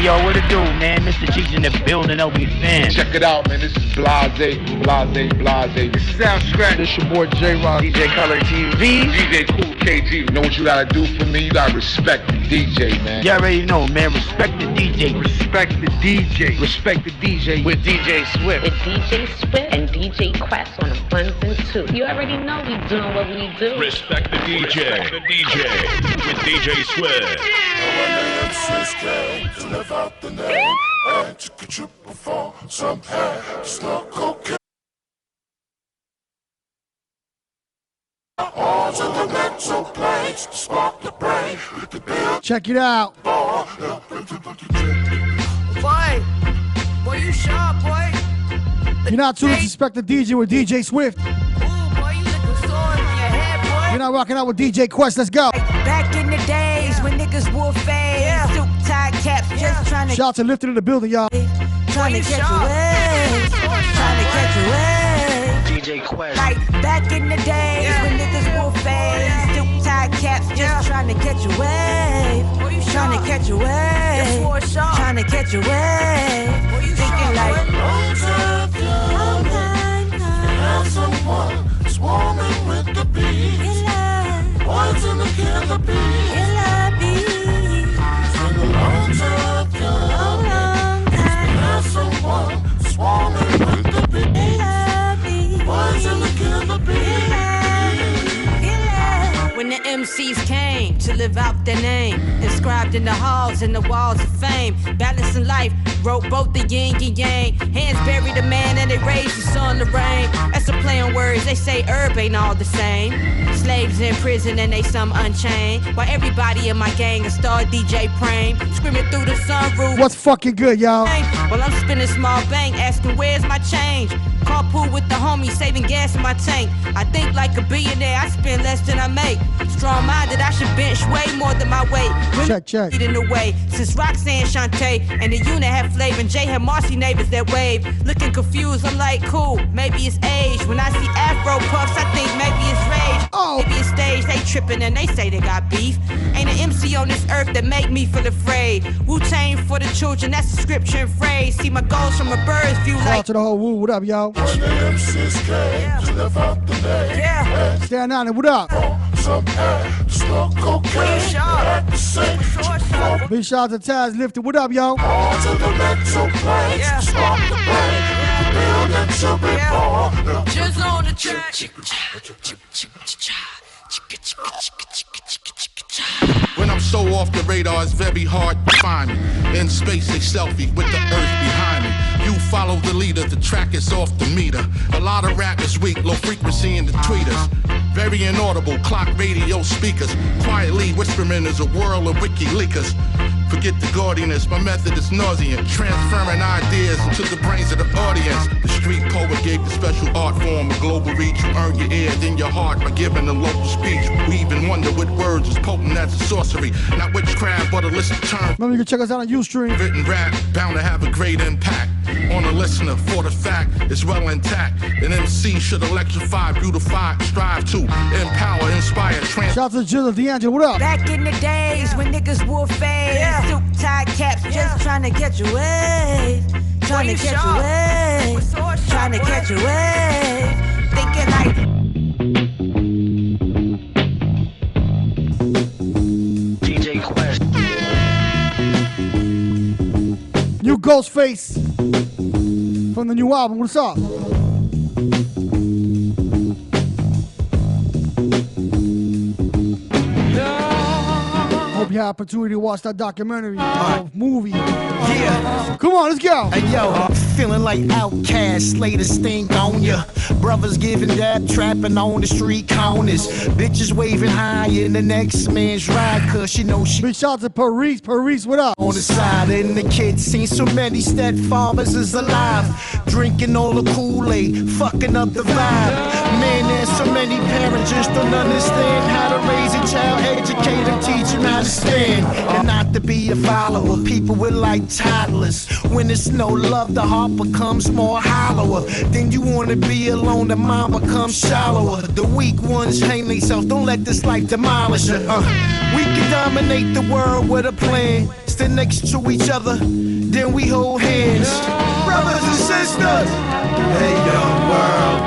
yo, what it do, man? Mr. G's in the building, LB fan. Check it out, man. This is Blase. This is S.STREET. This your boy J-Rock. DJ Color TV. DJ Cool KG. You know what you gotta do for me? You gotta respect the DJ, man. You already know, man. Respect the DJ. Respect the DJ. Respect the DJ. With DJ Swift. With DJ Swift and DJ Quest on the ones and twos. You already know we doing what we do. Respect the DJ. Respect the DJ. With DJ Swift. To live out the name and to get you before some pain. Smoke cocaine. Arms in the mental planes, spark the brain. The bill. Check it out. Boy, you sharp, boy. You're not tuned to Respect the DJ with DJ Swift. Ooh, boy, you looking sore on your head, boy. You're not rocking out with DJ Quest. Let's go. Back in the days when niggas wore fades, suit tie caps, just trying to. Shout out to Lftd in the building, y'all. Trying to catch a wave. Trying to catch a wave. DJ Quest. Like back in the days when niggas wore fades, suit tie caps, just trying to catch a wave. Trying to catch a wave. Trying to catch a wave. Thinking like. Have someone swarming with the bees. Boys in the killer bees. It's been a long time, have someone swarming with the bees. Boys in the killer bees. When the MCs came to live out their name, inscribed in the halls and the walls of fame, balancing life, wrote both the yin and yang. Hands buried a man and they raised the sun to rain. That's a play on words, they say herb ain't all the same. Slaves in prison and they some unchained. While everybody in my gang a star DJ Prame, screaming through the sunroof. What's fucking good, y'all? While I'm spinning small bank, asking where's my change. Carpool with the homies, saving gas in my tank. I think like a billionaire, I spend less than I make. Strong-minded, I should bench way more than my weight. Check. In the way, since Roxanne, Shantae, and the unit had flavor, and Jay had Marcy neighbors that wave. Looking confused, I'm like, cool, maybe it's age. When I see Afro puffs, I think maybe it's rage. Oh. Maybe it's stage, they tripping and they say they got beef. Ain't an MC on this earth that make me feel afraid. Wu-Tang for the children, that's a scripture and phrase. See my goals from a bird's view Shout like. out to the whole Woo. What up, y'all? When the MCs came to live out the name. Yeah. Stand on it. What up? Some air, smoke cocaine. At the same Big shout out to Taz Lftd. What up, y'all? Arms in the mental planes, spark the brain. The building to be born. Just on the track. When I'm so off the radar, it's very hard to find me. In space, a selfie with the earth behind me. You follow the leader, the track is off the meter. A lot of rap is weak, low frequency in the tweeters. Very inaudible, clock radio speakers. Quietly whispering is a whirl of wiki leakers. Forget the gaudiness, my method is nauseant. Transferring ideas into the brains of the audience. The street poet gave the special art form a global reach. You earn your ear, then your heart by giving a local speech. We even wonder what words is potent as a sorcery. Not witchcraft, but a listen term. Remember, you can check us out on Ustream. Written rap, bound to have a great impact on a listener, for the fact it's well intact. An MC should electrify, beautify, strive to empower, inspire, Shout out to Jill D'Angelo. What up? Back in the days when niggas wore fades, suit tie caps, just trying to catch a wave. Trying to catch a wave. Trying to catch a wave. Thinking like. DJ Quest. New Ghostface from the new album. What's up? Hope you had opportunity to watch that documentary movie. Yeah. Come on, let's go. Hey, yo, feeling like Outkast, lay the stink on ya. Brothers giving dap, trapping on the street corners. Bitches waving high in the next man's ride, cause you know she Big shout out to Paris. Paris, what up? on the side. And the kids seen so many stepfathers is alive, drinking all the Kool-Aid, fucking up the vibe. Man, there's so many parents just don't understand how to raise a child, educate him, teach him how to stand. understand. And not to be a follower, people were like toddlers. When there's no love, the heart becomes more hollower. Then you wanna be alone, the mind becomes shallower. The weak ones hang themselves, don't let this life demolish her. We can dominate the world with a plan. Stand next to each other, then we hold hands. Brothers and sisters, hey young world,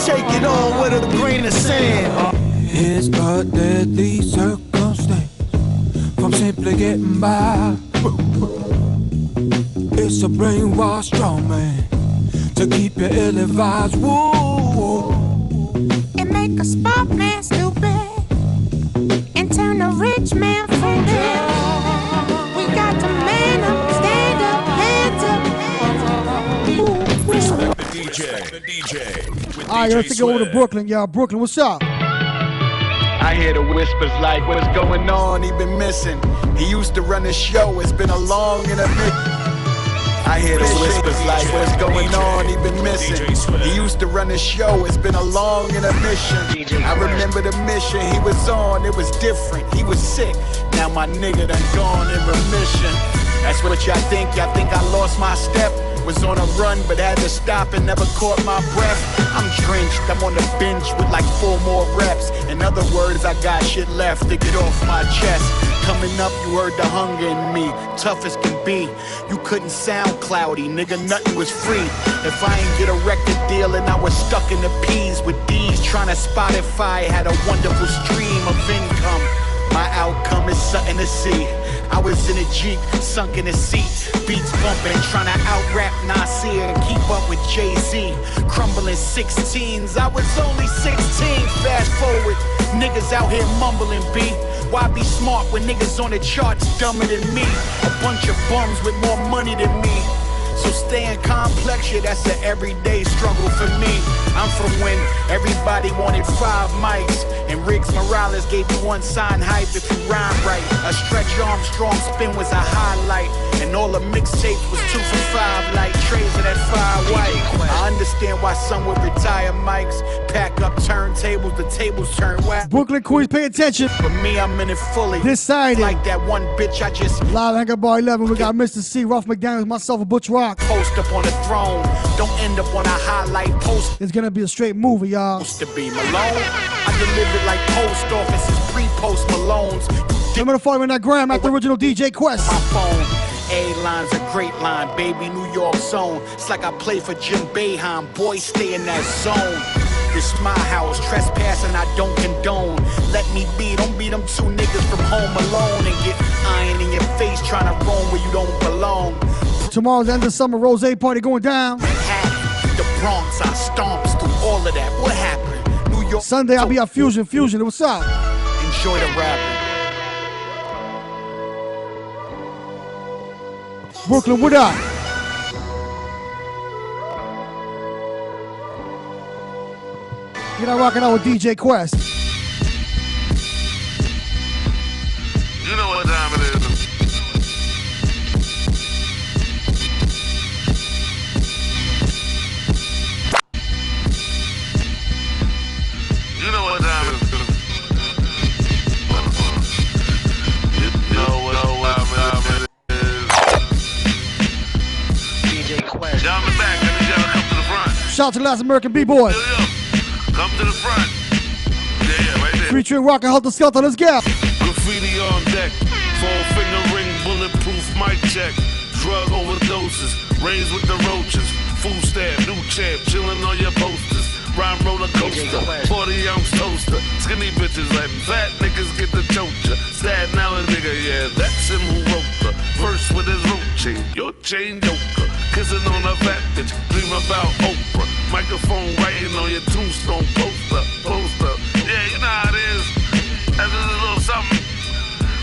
take it all with a grain of sand. It's a deadly circumstance from simply getting by. It's a brainwashed strong man to keep your ill advised. Woo. It make a smart man stupid and turn a rich man foolish. We got to man up, stand up, hands up. Respect the DJ. Alright, let's take it over to Brooklyn, y'all. Brooklyn, what's up? I hear the whispers like, what's going on? He been missing. He used to run the show. It's been a long and a bit. I hear the whispers like, what's going on? He been missing. He used to run the show. It's been a long and a mission. I remember the mission he was on. It was different. He was sick. Now my nigga done gone in remission. That's what y'all think. Y'all think I lost my step? Was on a run but had to stop and never caught my breath. I'm drenched, I'm on the bench with like 4 more reps. In other words, I got shit left to get off my chest. Coming up, you heard the hunger in me, tough as can be. You couldn't sound cloudy, nigga, nothing was free. If I ain't get a record deal and I was stuck in the P's with D's, trying to Spotify, had a wonderful stream of income. My outcome is something to see. I was in a Jeep, sunk in a seat, beats bumping, trying to out-rap Nasir and keep up with Jay-Z. Crumbling 16s, I was only 16. Fast forward, niggas out here mumbling B. Why be smart when niggas on the charts dumber than me? A bunch of bums with more money than me. So staying complex, yeah, that's an everyday struggle for me. I'm from when everybody wanted 5 mics, and Riggs Morales gave you 1 sign hype if you rhyme right. A Stretch Armstrong spin was a highlight, and all the mixtapes was 2 for 5, like trays of that fire white. I understand why some would retire mics, pack up turntables, the tables turn whack. Brooklyn, Queens, pay attention. For me, I'm in it fully. Decided. Like that one bitch I just Live Hangar Bar 11, we got Mr. C, Ruff McDaniels, myself, and Butch Rock. Post up on the throne, don't end up on a highlight post. It's gonna be a straight movie, y'all. Supposed to be Malone. I delivered like post offices, pre-post Malones. Remember to follow me on that gram at the original DJ Quest. My phone, A-line's a great line, baby, New York zone. It's like I play for Jim Boeheim, boy, stay in that zone. This my house, trespassing I don't condone. Let me be, don't be them 2 niggas from Home Alone and get iron in your face trying to roam where you don't belong. Tomorrow's end of summer rose party going down. Manhattan, the Bronx, I stomps through all of that. What happened? New York. Sunday I'll be at Fusion. What's up? Enjoy the rapping. Brooklyn, what up? You're not rocking out with DJ Quest. You know what time it is. You know what time it is. You know what time it is. DJ Quest. Y'all in the back, I need y'all to come to the front. Shout out to the last American B-Boy. Come to the front. Yeah, right there. Featuring Rock and Helter Skelter, let's go. Graffiti on deck. 4-finger ring, bulletproof mic check. Drug overdoses, raised with the roaches. Food stab, new champ, chilling on your posters. Rhyme roller coaster, 40-ounce toaster. Skinny bitches like fat niggas get the chocha. Staten Island nigga, yeah, that's him who wrote the verse with his root chain. Your chain joker, kissing on a fat bitch. Dream about Oprah. Microphone writing on your tombstone poster. Yeah, you know how it is. That's just a little something.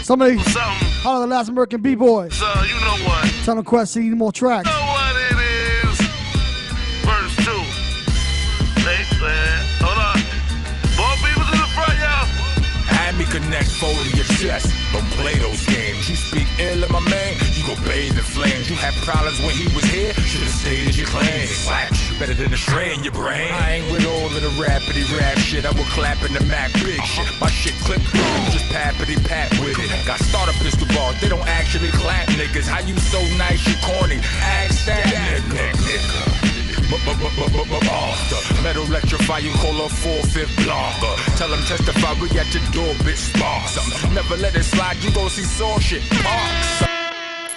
Somebody holler the last American B-Boy. So, you know what? Tell them Quest need more tracks. You know what it is. Verse 2. Hold on. More people to the front, y'all. Hand me connect, fold to your chest. Don't play those games. You speak ill of my man, you go bathe in flames. You had problems when he was here, should've stayed as you claimed. Better than a stray in your brain. I ain't with all of the rapidy rap shit. I will clap in the Mac big shit. My shit click, just pappity pat with it. Got starter pistol balls, they don't actually clap niggas. How you so nice, you corny? Ask that nigga. Metal electrify, you call a 4-5 blogger. Tell him testify, we at your door, bitch, spark something. Never let it slide, you gon' see saw shit. Park.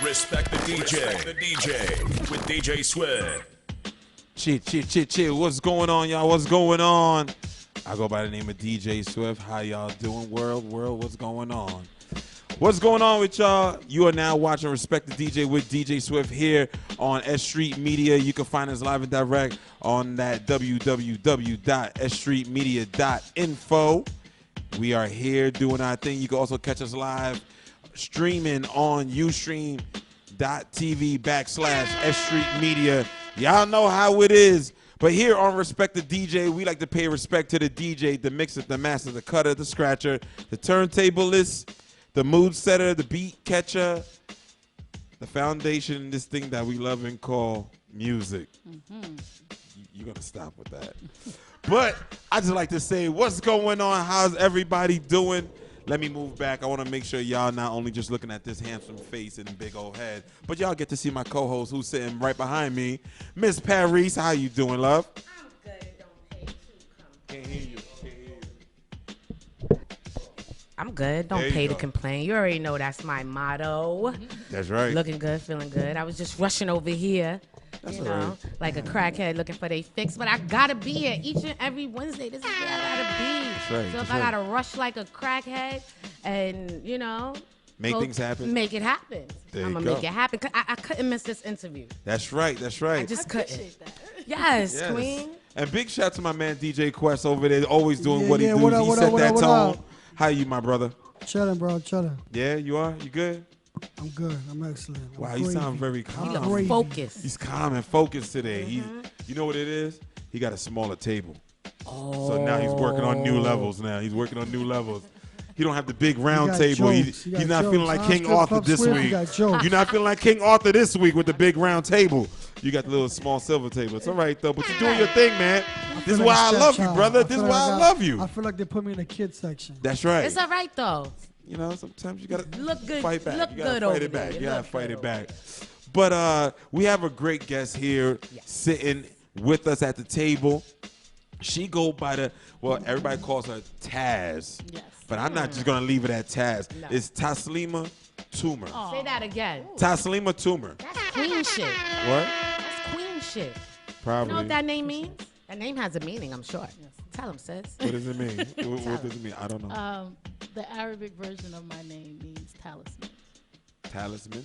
Respect the DJ with DJ Swift. Chill. What's going on, y'all? What's going on? I go by the name of DJ Swift. How y'all doing, world? What's going on? What's going on with y'all? You are now watching Respect the DJ with DJ Swift here on S.STREET Media. You can find us live and direct on that www.sstreetmedia.info. We are here doing our thing. You can also catch us live streaming on ustream.tv/S.STREET Media. Y'all know how it is. But here on Respect the DJ, we like to pay respect to the DJ, the mixer, the master, the cutter, the scratcher, the turntablist, the mood setter, the beat catcher, the foundation in this thing that we love and call music. You're going to stop with that. But I just like to say, what's going on? How's everybody doing? Let me move back. I want to make sure y'all not only just looking at this handsome face and big old head, but y'all get to see my co-host who's sitting right behind me, Miss Paris. How you doing, love? I'm good. Don't pay to Can't hear you. I'm good. Don't pay to complain. You already know that's my motto. That's right. Looking good, feeling good. I was just rushing over here. That's you know, like a crackhead looking for their fix, but I gotta be here each and every Wednesday. This is where I gotta be. That's right. So if I gotta rush like a crackhead and, you know, make things happen. Make it happen. I'm gonna make it happen. I couldn't miss this interview. That's right. I just couldn't. Yes, Queen. And big shout to my man DJ Quest over there, always doing what he does. What up, he what set up, what that up, what tone. up? How you, my brother? Chillin', bro. Chillin'. Yeah, you are? You good? I'm good. I'm excellent. Wow, you sound very calm. You look focused. He's calm and focused today. You know what it is? He got a smaller table. Oh. So now he's working on new levels now. He's working on new levels. He don't have the big round got table. jokes. He's not feeling like King Strip Arthur Club this Swift, week. you got jokes. You're not feeling like King Arthur this week with the big round table. You got the little small silver table. It's all right, though. But you're doing your thing, man. This is why I love you, brother. This is why I love you. I feel like they put me in the kids section. That's right. It's all right, though. You know, sometimes you got to look good. Fight back. Look you gotta good fight over it back. there. You got to fight it back. But we have a great guest here sitting with us at the table. She go by everybody calls her Taz. Yes. But I'm not just going to leave it at Taz. No. It's Taslima Toomer. Say that again. Taslima Toomer. That's queen shit. What? That's queen shit. Probably. You know what that name means? That name has a meaning, I'm sure. Tell him, sis. What does it mean? what does it mean? I don't know. The Arabic version of my name means talisman. Talisman?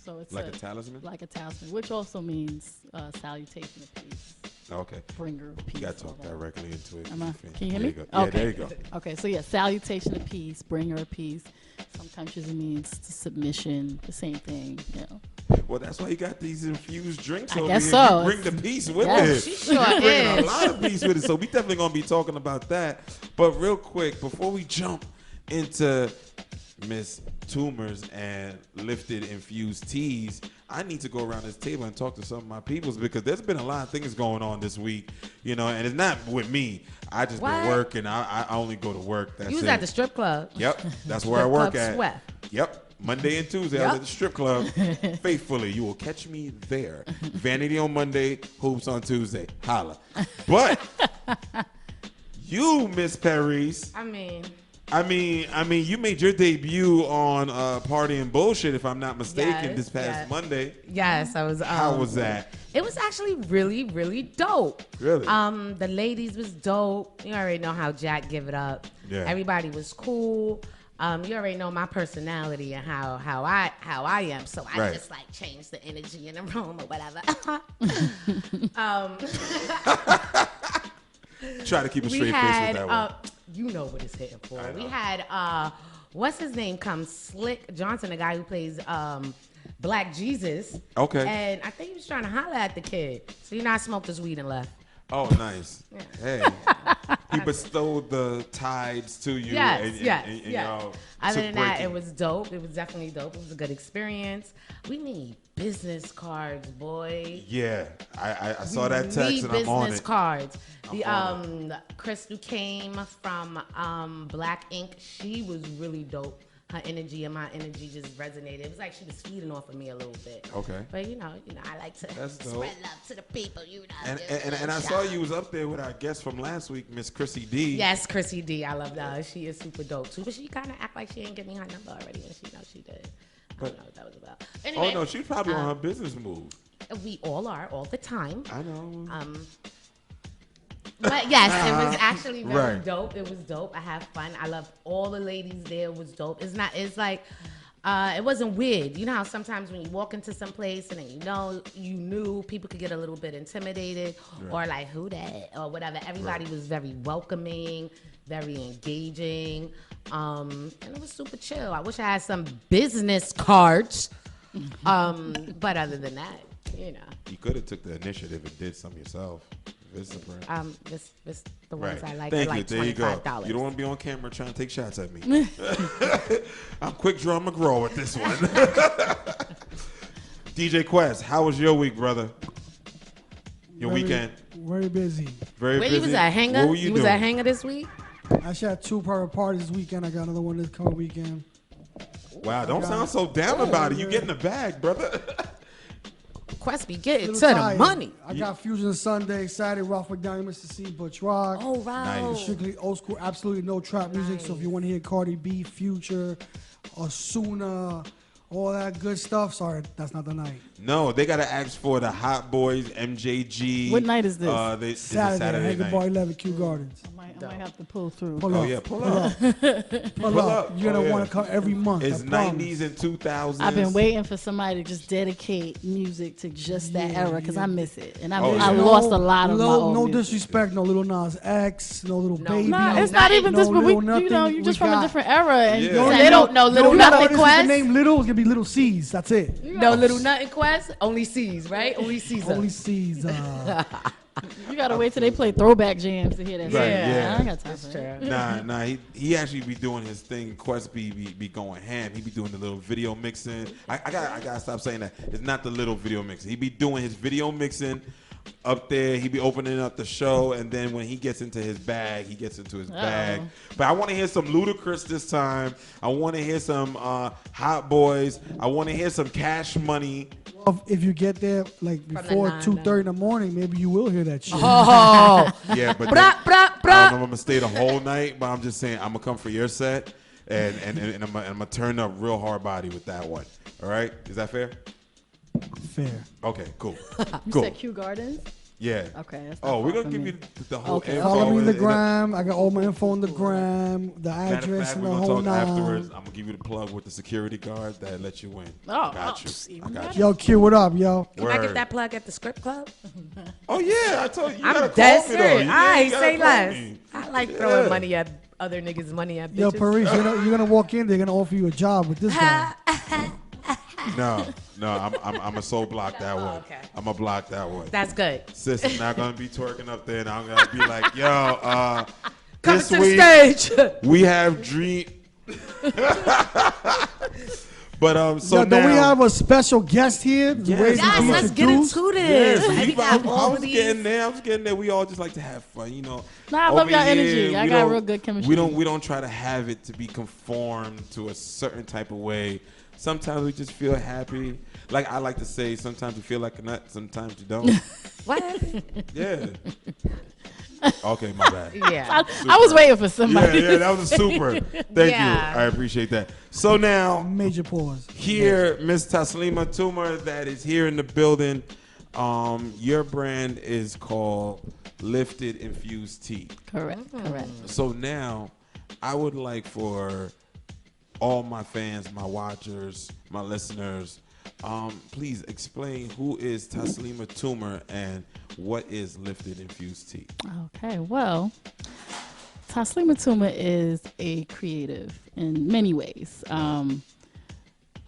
So it's like a talisman? Like a talisman, which also means salutation of peace. Okay. Bringer of peace. You got to talk directly into it. Can you hear There me? you go. Yeah, Okay. there you go. Okay, so yeah, salutation of peace, bringer of peace. Sometimes it means submission, the same thing, you know. Well, that's why you got these infused drinks I over guess here. so. You bring the peace with Yes. it. She sure You're bringing a is. lot of peace with it. So we definitely going to be talking about that. But real quick, before we jump into Miss Tumors and Lifted infused teas, I need to go around this table and talk to some of my peoples because there's been a lot of things going on this week, you know, and it's not with me. I just been working. I only go to work. That's You was it. at the strip club. Yep, that's where I Strip work club at. Sweat. Yep. Monday and Tuesday, I was at the strip club. Faithfully, you will catch me there. Vanity on Monday, hoops on Tuesday. Holla. But you, Miss Paris. I mean, you made your debut on Party and Bullshit, if I'm not mistaken, Yes, this past yes. Monday. Yes, I was. How was that? It was actually really, really dope. Really? The ladies was dope. You already know how Jack give it up. Yeah. Everybody was cool. You already know my personality and how I am. So I Right. just like change the energy in the room or whatever. Try to keep a we straight had, face with that one. you know what it's hitting for. I We know. had what's his name come Slick Johnson, the guy who plays Black Jesus. Okay. And I think he was trying to holler at the kid. So you know I smoked his weed and left. Oh, nice. Hey. he bestowed the tides to you. Yes, and yes. y'all Other took than that, breaking. it was dope. It was definitely dope. It was a good experience. We need business cards, boy. Yeah, I saw that text and I'm on business it. cards. I'm The Crystal came from Black Ink. She was really dope. Her energy and my energy just resonated. It was like she was feeding off of me a little bit. Okay. But I like to That's dope. spread love to the people. And I saw you was up there with our guest from last week, Miss Chrissy D. Yes, Chrissy D. I love that. She is super dope too. But she kind of act like she ain't give me her number already, and she knows she did. I don't know what that was about. Anyway, Oh no, she's probably on her business move. We all are all the time. I know. But yes, it was actually very Right. dope. It was dope. I had fun. I loved all the ladies there. It was dope. It's like, it wasn't weird. You know how sometimes when you walk into some place and then you knew people could get a little bit intimidated or like who that or whatever. Everybody was very welcoming, very engaging, and it was super chill. I wish I had some business cards, but other than that, You could have took the initiative and did some yourself. This the ones I like. Thank are you. like There you go. $25. You don't want to be on camera trying to take shots at me. I'm Quick Draw McGraw with this one. DJ Quest, how was your week, brother? Your weekend? Very busy. Very Where busy. you was at Hanger? What were you was doing? at Hanger this week? I actually had 2 private parties this weekend. I got another one this coming weekend. Wow, don't sound so down about it. You get in the bag, brother. Quest be getting to Little the tired. money. I got Fusion Sunday, Saturday, Ralph McDonald, Mr. C, Butch Rock. Oh, wow. Nice. Strictly old school, absolutely no trap music. So if you want to hear Cardi B, Future, Osuna, all that good stuff, sorry, that's not the night. No, they got to ask for the Hot Boys, MJG. What night is this? It's Saturday, Hager night. Bar 11, Kew Gardens. I might have to pull through. Pull Oh, up. yeah, pull up. Pull up. You're going to want to come every month. It's I promise. 90s and 2000s. I've been waiting for somebody to just dedicate music to just that era because I miss it. And I yeah. lost a lot of my old No music. disrespect, no Little Nas X, no Little Baby. Nah, it's not even this, but Little Nothing. you're just We from a got- different era. And Yeah. No, They don't know Little Nothing artist Quest? is the name Little, it's going to be Little C's. That's it. No Little Nothing Quest, only C's, right? Only C's. Only C's. you gotta wait till they play throwback jams to hear that. Right, shit. yeah. I ain't got time for that. Nah, he actually be doing his thing. Quest be going ham. He be doing the little video mixing. I gotta stop saying that. It's not the little video mixing. He be doing his video mixing up there. He be opening up the show, and then when he gets into his bag, he gets into his bag. But I want to hear some Ludacris this time. I want to hear some Hot Boys. I want to hear some Cash Money. If you get there like before 2:30 in the morning, maybe you will hear that shit. Oh. Yeah, but Brah, brah, I don't brah. know if I'm gonna stay the whole night, but I'm just saying I'm gonna come for your set, and I'm gonna turn up real hard body with that one. All right, is that fair? Fair. Okay, cool. You Cool. said Kew Gardens? Yeah. Okay. That's Oh, not we're far gonna from give me. you the whole Okay. info. Follow me in the and- gram. I got all my info on the gram, the Matter of address, fact, and we're the gonna whole talk nine. afterwards. I'm gonna give you the plug with the security guard that let you in. Oh, got you. see, I got Yo, Q, what up, yo? Can I get that plug at the Script Club? Oh yeah, I told you. You gotta I'm call dead me, though. serious. You I gotta say call less. me. I like throwing Yeah. money at other niggas' money at bitches. Yo, Paris, you're gonna walk in, they're gonna offer you a job with this guy. No, I'm a soul block that way. okay. I'm a block that way. That's good. Sis is not gonna be twerking up there, and I'm gonna be like, yo, Coming this to the week stage. we have dream. But so Yo, now, don't we have a special guest here? Yes. Ready to Yes, be let's get introduced? into this. Yes, We got I all was these- getting there. I was getting there. We all just like to have fun, you know. Nah, I love Over y'all here, energy. Y'all we got don't- real good chemistry. We don't try to have it to be conformed to a certain type of way. Sometimes we just feel happy. Like I like to say, sometimes you feel like a nut, sometimes you don't. What? Yeah. Okay, my bad. Yeah. I was waiting for somebody. Yeah, that was a super. Thank Yeah. you. I appreciate that. So now, Major pause. here, Miss Taslima Toomer, that is here in the building. Your brand is called Lifted Infused Tea. Correct. Correct. So now, I would like for all my fans, my watchers, my listeners, please explain who is Taslima Toomer and what is Lifted Infused Tea. Okay, well, Taslima Tuma is a creative in many ways.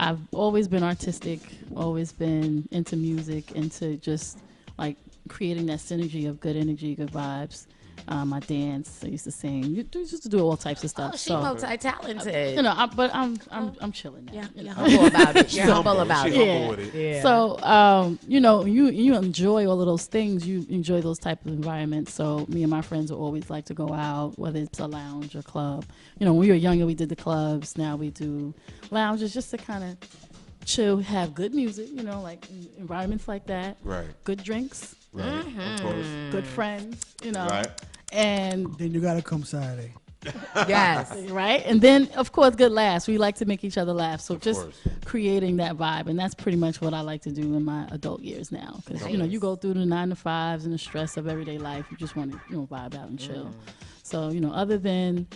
I've always been artistic, always been into music, into just like creating that synergy of good energy, good vibes. I dance. I used to sing. You used to do all types of stuff. Oh, she's multi-talented. You know, I'm chilling now. Yeah, you you're know. humble about it. You're humble about it. Yeah. With it. Yeah. So, you know, you enjoy all of those things. You enjoy those type of environments. So me and my friends will always like to go out, whether it's a lounge or club. You know, when we were younger, we did the clubs. Now we do lounges just to kind of chill, have good music, you know, like environments like that. Right. Good drinks. Right. Of course. Good friends, you know. Right. And then you gotta come Saturday. Yes. Right. And then, of course, good laughs. We like to make each other laugh. So Of just course. creating that vibe. And that's pretty much what I like to do in my adult years now. Because, you know, you go through the 9 to 5s and the stress of everyday life. You just want to, you know, vibe out and chill. So, you know, other than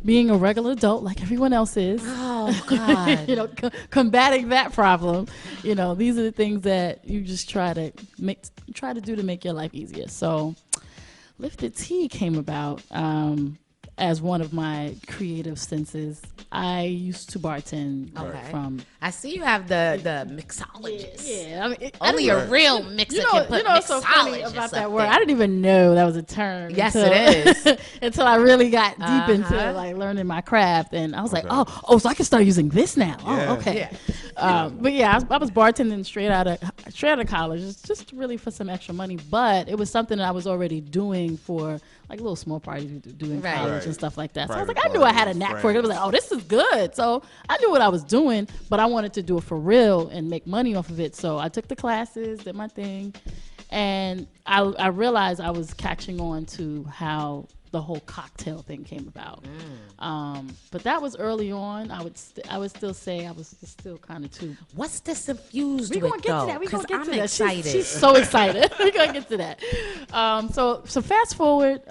being a regular adult like everyone else is, oh, God. you know, combating that problem, you know, these are the things that you just try to do to make your life easier. So Lftd came about as one of my creative senses. I used to bartend from. I see you have the mixologist. Yeah, I mean, only a real mixer can put what's so funny mixologist about that up word? there. I didn't even know that was a term. Yes, until, it is. until I really got deep into like learning my craft, and I was like, oh, so I can start using this now. Yeah. Oh, okay. But yeah, I was bartending straight out of college, just really for some extra money. But it was something that I was already doing for like little small parties we do in college and stuff like that. So I was like, I knew I had a knack for it. It was like, oh, this is good. So I knew what I was doing, but I wanted to do it for real and make money off of it. So I took the classes, did my thing, and I realized I was catching on to how the whole cocktail thing came about. But that was early on. I would still say I was still kind of too. What's this infused We're with, gonna get to that. We're gonna get I'm to that. excited. She's so excited. We're gonna get to that. So fast forward.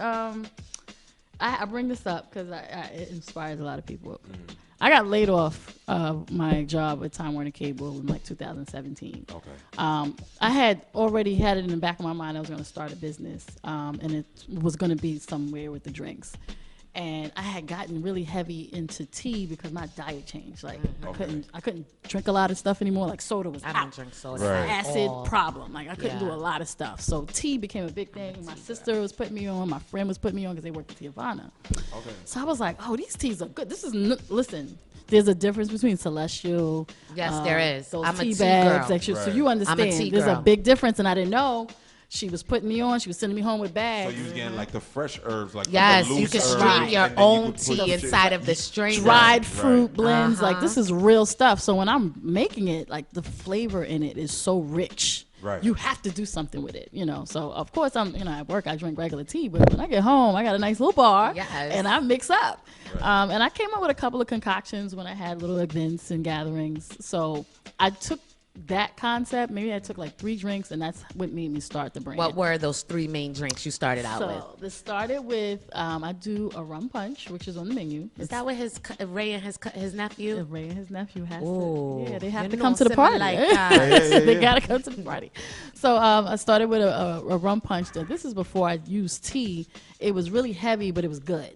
I bring this up because it inspires a lot of people. I got laid off my job with Time Warner Cable in like 2017. Okay. I had already had it in the back of my mind I was going to start a business, and it was going to be somewhere with the drinks. And I had gotten really heavy into tea because my diet changed. Like I couldn't drink a lot of stuff anymore. Like soda was I out. don't drink soda. Right. Acid problem. Like I couldn't do a lot of stuff. So tea became a big thing. My sister was putting me on. My friend was putting me on because they worked at Tijuana. Okay. So I was like, oh, these teas are good. This is listen. There's a difference between Celestial. Yes, there is. Those I'm a tea tea bags. girl. So you understand. tea There's a girl. big difference, and I didn't know. She was putting me on. She was sending me home with So bags. you was getting like the fresh herbs, like Yes, the you loose can herbs, strain your and then you own could put tea shit- inside of the strainer. Dried fruit blends. Like Uh-huh. this is real stuff. So when I'm making it, like the flavor in it is so rich. Right. You have to do something with it, you know. So of course I'm, at work I drink regular tea, but when I get home I got a nice little bar, Yes. and I mix up. And I came up with a couple of concoctions when I had little events and gatherings. So I took that concept. Maybe I took like 3 drinks, and that's what made me start the brand. What were those 3 main drinks you started out with? So this started with I do a rum punch, which is on the menu. Is that what Ray and his nephew? Ray and his nephew has Ooh, to. Yeah, they have you to know come to the someone party. like that. They gotta come to the party. So I started with a rum punch. This is before I used tea. It was really heavy, but it was good.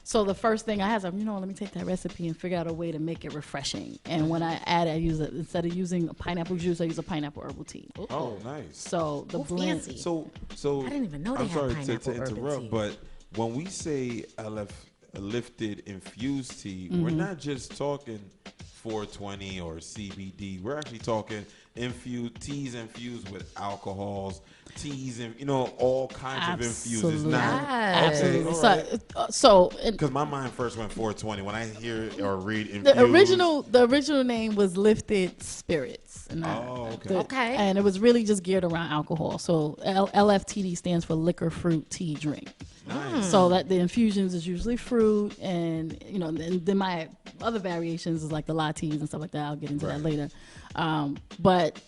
So the first thing I had, let me take that recipe and figure out a way to make it refreshing. And when I add it, I use it instead of using pineapple juice, I use a pineapple herbal tea. Oh, nice. So the blend. fancy. So I didn't even know they I'm had sorry pineapple to herbal interrupt, tea. but when we say lifted infused tea, we're not just talking 420 or CBD. We're actually talking teas infused with alcohols, teas and all kinds of infused. It's not Absolutely. okay. So Because my mind first went 420 when I hear or read infused. the original name was Lftd Spirits. And Okay. And it was really just geared around alcohol. So LFTD stands for liquor, fruit, tea, drink. Nice. So that the infusions is usually fruit, and then my other variations is like the lattes and stuff like that. I'll get into that later. But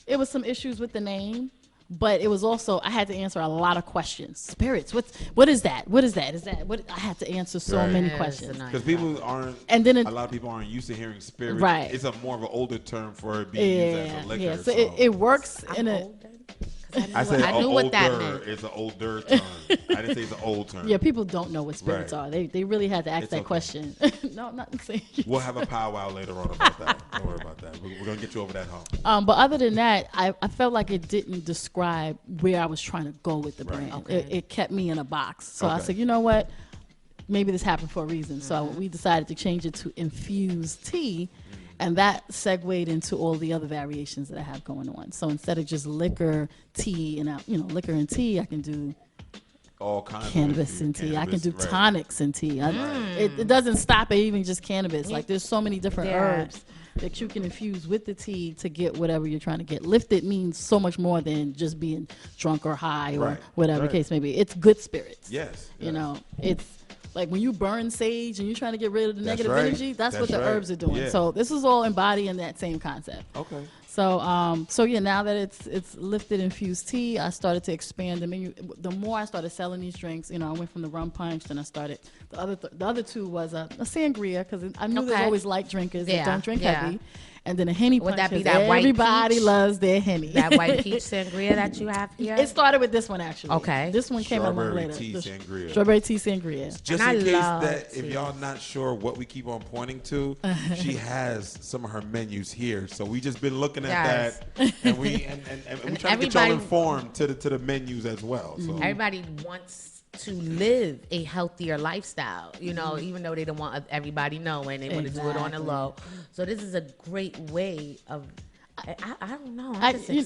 it was some issues with the name. But it was also, I had to answer a lot of questions. Spirits, what is that? What is that? Is that what? I had to answer so many questions. Because people aren't, and then a lot of people aren't used to hearing spirits. Right. It's a more of an older term for it being used as a liquor. Yeah, so it works in a. I said I knew what that older. meant. It's an older term. I didn't say it's an old term. Yeah, people don't know what spirits Right. are. They really had to ask It's that okay. question. No, I'm not saying. We'll have a powwow later on about that. Don't worry about that. We're gonna get you over that hump. But other than that, I felt like it didn't describe where I was trying to go with the brand. Okay. It kept me in a box. So I Okay. said, you know what? Maybe this happened for a reason. So we decided to change it to infused tea. And that segued into all the other variations that I have going on. So instead of just liquor, tea, and liquor and tea, I can do All kinds cannabis of and tea. I can do right. tonics and tea. It doesn't stop at even just cannabis. Like there's so many different Yeah. herbs that you can infuse with the tea to get whatever you're trying to get. Lifted means so much more than just being drunk or high or Right. whatever Right. the case may be. It's good spirits. Yes. You know, it's like when you burn sage and you're trying to get rid of the That's negative right. energy, that's what That's the right. herbs are doing. Yeah. So this is all embodying that same concept. Okay. So yeah, now that it's lifted infused tea, I started to expand the menu. The more I started selling these drinks, I went from the rum punch, then I started the other two was a sangria because I knew there's Okay. always light drinkers Yeah, that don't drink yeah. heavy, and then a henny punch. Would that be 'cause that white everybody peach? loves their henny. That white peach sangria that you have here? It started with this one actually. Okay. This one came along Strawberry later. tea The sangria. Strawberry tea sangria. Just And in I case love that if tea. y'all not sure what we keep on pointing to, she has some of her menus here. So we just been looking at Yes. that, and we and we And trying to get y'all everybody- informed to the menus as well. So Everybody wants to live a healthier lifestyle, even though they don't want everybody knowing. They want to do it on the Exactly. low. So this is a great way of, I don't know.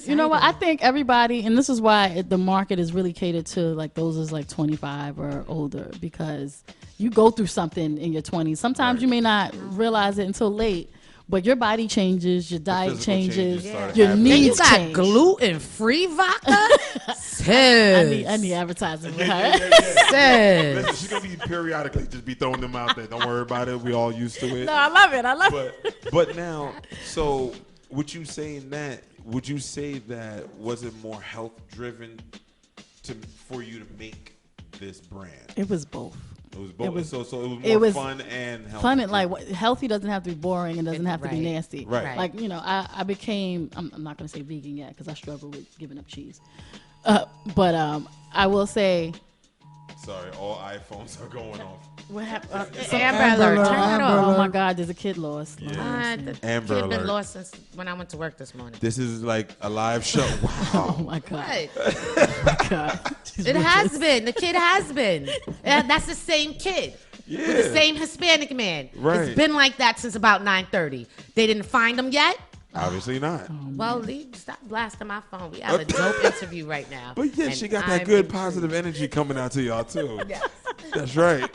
You know what? I think everybody, and this is why the market is really catered to like those is like 25 or older, because you go through something in your 20s. Sometimes you may not realize it until late, but your body changes, your diet physical changes changes, start your happening. Then you needs got change. gluten-free vodka? I need advertising with her. Listen, she's gonna be periodically just be throwing them out there. Don't worry about it. We all used to it. No, I love it. I love it. But now, so would you say that was it more health driven for you to make this brand? It was both. It was both. So it was more fun and healthy. Fun and healthy doesn't have to be boring and doesn't have to be Right. nasty. Right. Like I became. I'm not going to say vegan yet because I struggle with giving up cheese. But I will say. Sorry, all iPhones are going off. What happened? Amber Alert, turn it off. Oh my God, there's a kid lost. Yeah. The Amber kid been Alert. lost since when I went to work this morning. This is like a live show. Oh Wow. my God. What? Oh my God. It has been. The kid has been. That's the same kid. Yeah. With the same Hispanic man. Right. It's been like that since about 9:30. They didn't find him yet? Obviously not. Well, stop blasting my phone. We have a dope interview right now. But yeah, and she got that I'm good intrigued. positive energy coming out to y'all too. Yes. That's right.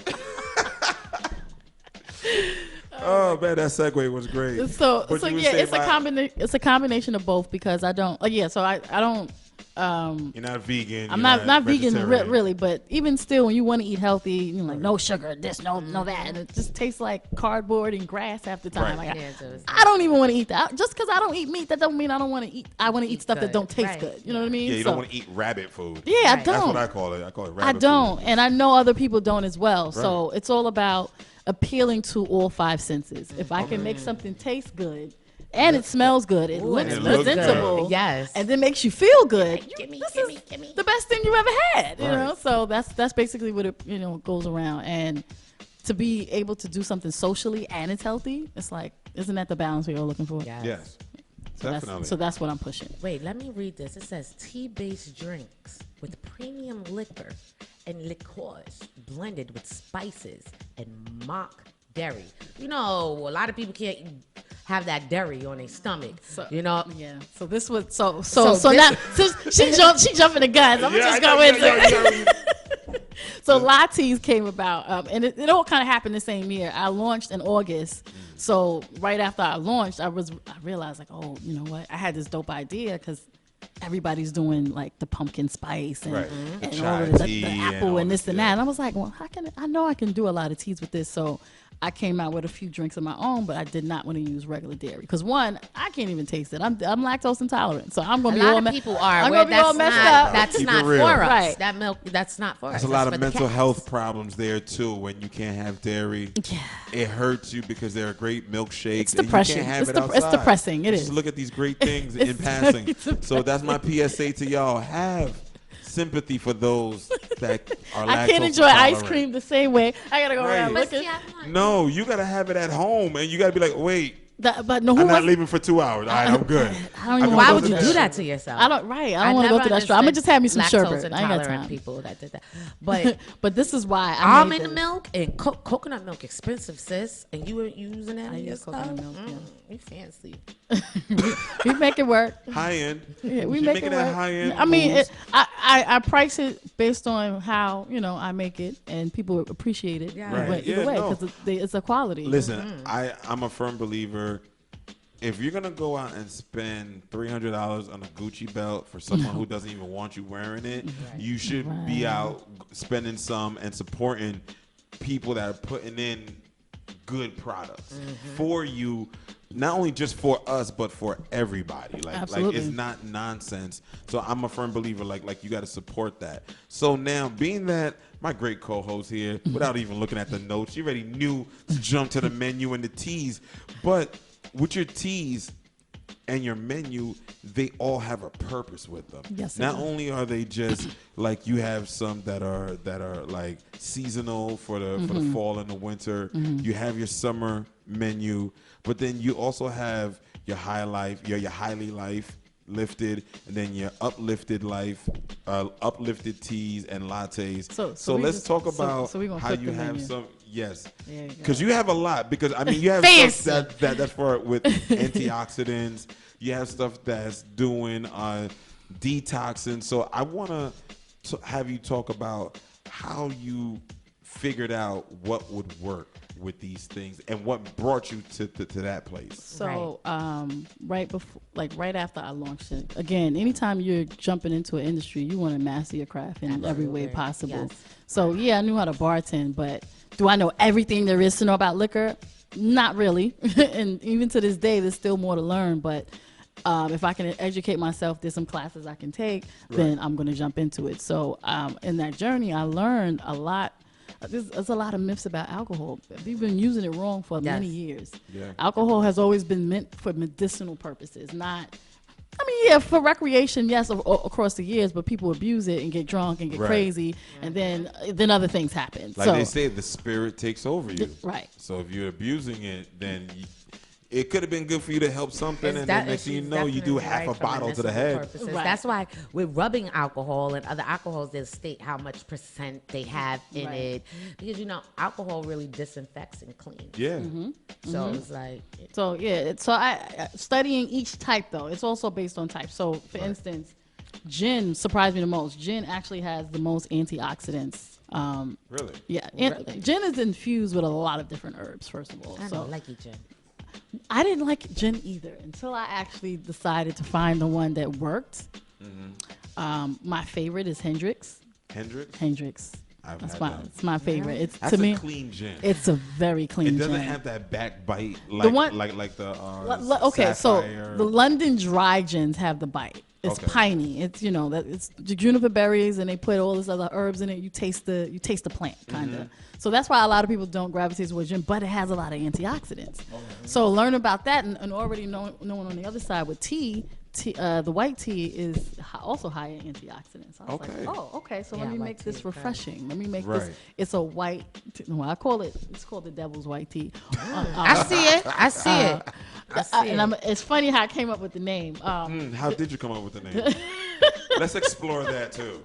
Oh man, that segue was great. So But you would yeah, say it's a combination of both because I don't. So I don't. You're not vegan. I'm you're not vegan vegetarian. really, but even still, when you want to eat healthy, you're like no sugar, this, no that, and it just tastes like cardboard and grass half the time. Right. Like, Yeah, so it's I don't even want to eat that. Just because I don't eat meat, that don't mean I don't want to eat. I want to eat stuff that good. don't taste Right. good. You know what I mean? Yeah, you So- don't want to eat rabbit food. Yeah, I Right. don't. That's what I call it. I call it rabbit I don't, food. and I know other people don't as well. So Right. it's all about appealing to all five senses. If I can make something taste good. And it smells good. It looks and it looks presentable. good. Yes. And then makes you feel good. Gimme, This gimme, is gimme. the best thing you ever had. You Right. know? So that's basically what it goes around. And to be able to do something socially and it's healthy, it's like, isn't that the balance we're all looking for? Yes. Yes, So definitely. that's what I'm pushing. Wait, let me read this. It says tea-based drinks with premium liquor and liqueurs blended with spices and mock dairy. A lot of people can't have that dairy on their stomach. Yeah. So this was so this- now she jumping the guns. I'm just going to So lattes came about, and it all kind of happened the same year. I launched in August, so right after I launched, I realized like, oh, you know what? I had this dope idea because everybody's doing like the pumpkin spice and, Right. and Chai all of the tea and apple all and this this, and yeah. that. And I was like, well, I know I can do a lot of teas with this. So I came out with a few drinks of my own, but I did not want to use regular dairy because one, I can't even taste it. I'm lactose intolerant, so I'm gonna be a all lot of people are. I'm gonna be all messed up. That's Keep not it real. for us. Right. That milk, that's not for us. There's a lot That's of for the mental cats. health problems there too when you can't have dairy. Yeah. It hurts you because they're great milkshakes. It's and depression. You can't have It's it dep- it's outside. depressing. It Just is. look at these great things It's in passing. very So that's my PSA to y'all. Have sympathy for those that are lactose I can't enjoy ice intolerant. cream the same way. I gotta go around Right. looking. No, you gotta have it at home, and you gotta be like, wait. But no, I'm not leaving for 2 hours. All right, I'm good. I don't even Why wanna would go you through do that. that to yourself? I don't want to go through that struggle. I'm gonna just have me some sherbet. I ain't got time. People that did that, but but this is why I almond milk and coconut milk expensive, sis, and you were using that. I in your use coconut stuff? milk. You fancy. We make it work. High end. Yeah, we She make making it that work. high end. I mean, moves. I price it based on how I make it, and people appreciate it. Yeah. Right. But either Yeah, way, no. because it's a quality. Listen, I'm a firm believer. If you're gonna go out and spend $300 on a Gucci belt for someone who doesn't even want you wearing it, you should be out spending some and supporting people that are putting in good products for you. Not only just for us, but for everybody. Like Absolutely. it's not nonsense. So I'm a firm believer. Like you got to support that. So now, being that my great co-host here, without even looking at the notes, she already knew to jump to the menu and the teas. But with your teas and your menu, they all have a purpose with them. Yes, they Not do. only are they just like you have some that are like seasonal for the fall and the winter. You have your summer menu, but then you also have your high life, your highly life lifted, and then your uplifted life, uplifted teas and lattes. So we let's just- talk so- about so we gonna how flip you the have menu. some. Yes, There you go. because you have a lot. Because I mean, you have Fancy. stuff that's for with antioxidants. You have stuff that's doing detoxing. So I want to have you talk about how you figured out what would work with these things and what brought you to that place. So right before, right after I launched it, again, anytime you're jumping into an industry, you want to master your craft in every way possible. Yes. So yeah, I knew how to bartend, but do I know everything there is to know about liquor? Not really. And even to this day, there's still more to learn. But if I can educate myself, there's some classes I can take, then I'm going to jump into it. So in that journey, I learned a lot. There's a lot of myths about alcohol. We've been using it wrong for many years. Yeah. Alcohol has always been meant for medicinal purposes, not. I mean, yeah, for recreation, yes, across the years, but people abuse it and get drunk and get crazy, and then other things happen. Like so, they say, the spirit takes over you. Right. So if you're abusing it, then it could have been good for you to help something, and then next thing you know, you do half a bottle to the head. Right. That's why with rubbing alcohol and other alcohols, they'll state how much percent they have in it, because alcohol really disinfects and cleans. Yeah. So it's like So yeah, so I studying each type though. It's also based on type. So for instance, gin surprised me the most. Gin actually has the most antioxidants. Really? Yeah, gin is infused with a lot of different herbs. First of all, I so don't like you, Jen. I didn't like gin either until I actually decided to find the one that worked. My favorite is Hendrix. Hendrix? That's my favorite. It's That's to a me clean gin. It's a very clean It gin. doesn't have that back bite like Okay, so Sapphire. the London dry gins have the bite. It's piney. It's that it's the juniper berries, and they put all this other herbs in it. You taste the plant kind of. So that's why a lot of people don't gravitate towards gin, but it has a lot of antioxidants. So learn about that, and already knowing on the other side with tea, the white tea is also high in antioxidants. I was like, oh, okay. So let me make this refreshing. Let me make this. It's a white. I call it. It's called the devil's white tea. I see it. I see it. And it's funny how I came up with the name. How did you come up with the name? Let's explore that too.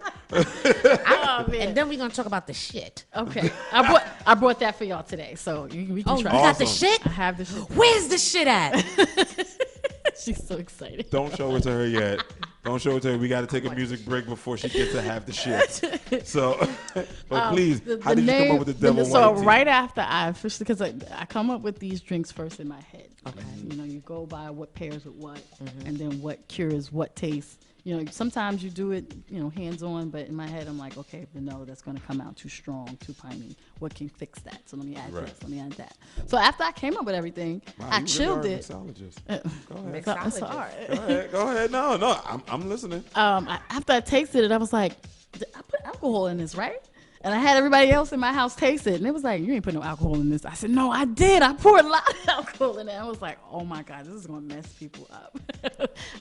And then we're gonna talk about the shit. Okay, I brought that for y'all today, so we can try. You got the shit? I have the shit. Where's the shit at? She's so excited. Don't show it to her yet. Don't show it to her. We got to take a music break before she gets to have the shit. So, but please, how did you come up with the devil So white tea? right after I officially, because I come up with these drinks first in my head. Okay. You go by what pairs with what, and then what cures what taste. You know, sometimes you do it, you know, hands on, but in my head I'm like, okay, vanilla, that's going to come out too strong, too piney. What can fix that? So let me add this, let me add that. So after I came up with everything, I chilled it. Go ahead. It's hard. Go ahead. No, I'm listening. After I tasted it, I was like, I put alcohol in this, right? And I had everybody else in my house taste it, and it was like, you ain't put no alcohol in this. I said, no, I did. I poured a lot of alcohol in it. I was like, oh my God, this is going to mess people up.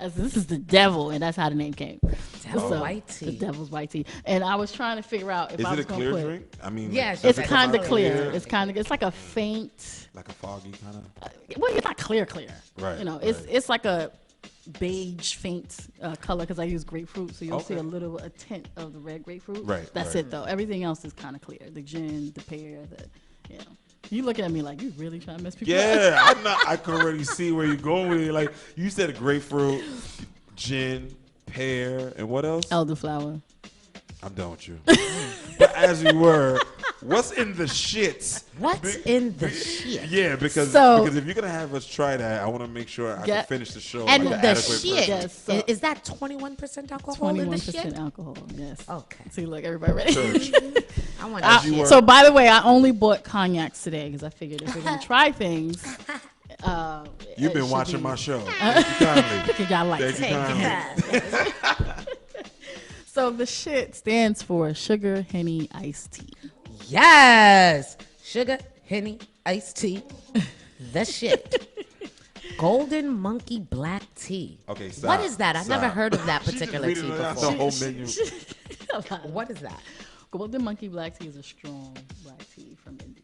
I said, this is the devil, and that's how the name came. Devil's white tea. The devil's white tea. And I was trying to figure out if I was going to put... Is it a clear drink? I mean, yeah, it's kind of clear. It's like a faint... Like a foggy kind of... well, it's not clear. Right. You know, it's like a beige faint color because I use grapefruit, so you'll see a tint of the red grapefruit. Right. That's it though. Everything else is kind of clear. The gin, the pear, you know. You looking at me like you really trying to mess people up? Yeah, I can already see where you're going with it. Like you said, grapefruit, gin, pear, and what else? Elderflower. I'm done with you. But as you were, what's in the shits? What's in the shit? Yeah, because if you're gonna have us try that, I want to make sure I can finish the show. And like the shit, is that 21% alcohol in the shit? 21% alcohol. Yes. Okay. See, look, everybody ready? I want so, by the way, I only bought cognacs today because I figured if we're gonna try things. You've been watching my show. Thank you kindly. Thank you. So the shit stands for Sugar Henny Iced Tea. Yes, Sugar Henny Iced Tea. The shit. Golden Monkey Black Tea. Okay, stop. What is that? I've never heard of that particular tea before. The whole menu. What is that? Golden Monkey Black Tea is a strong black tea from India.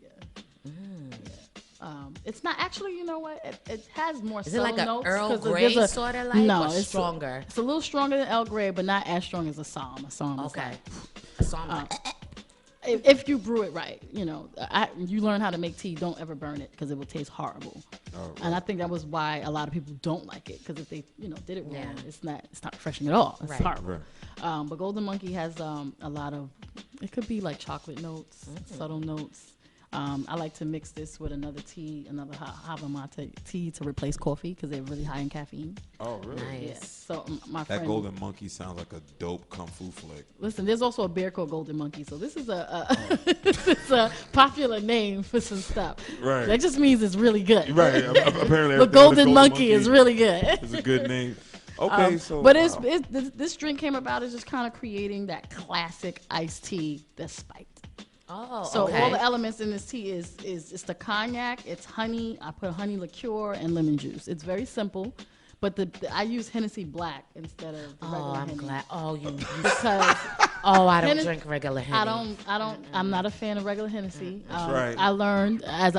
It's not actually, you know what? It has more subtle notes. Is it like an Earl Grey sort of like? No, it's stronger. It's a little stronger than Earl Grey, but not as strong as Assam. Assam is okay. Like, Assam. if you brew it right, you know, you learn how to make tea. Don't ever burn it because it will taste horrible. Oh, right. And I think that was why a lot of people don't like it because if they, you know, did it wrong, it's not refreshing at all. It's horrible. Right. But Golden Monkey has a lot of. It could be like chocolate notes, subtle notes. I like to mix this with another tea, another hava mate tea to replace coffee because they're really high in caffeine. Oh, really? Nice. Yeah. So my friend, that Golden Monkey sounds like a dope kung fu flick. Listen, there's also a bear called Golden Monkey, so this is it's a popular name for some stuff. Right. That just means it's really good. Right. Apparently, the Golden Monkey is really good. It's a good name. Okay, but this drink came about as just kind of creating that classic iced tea that's spiked. Oh, so all the elements in this tea is it's the cognac, it's honey. I put honey liqueur and lemon juice. It's very simple, but I use Hennessy Black instead of the regular I'm Henny. glad. Oh, you because I don't drink regular Henny. I'm not a fan of regular Hennessy. That's right. I learned as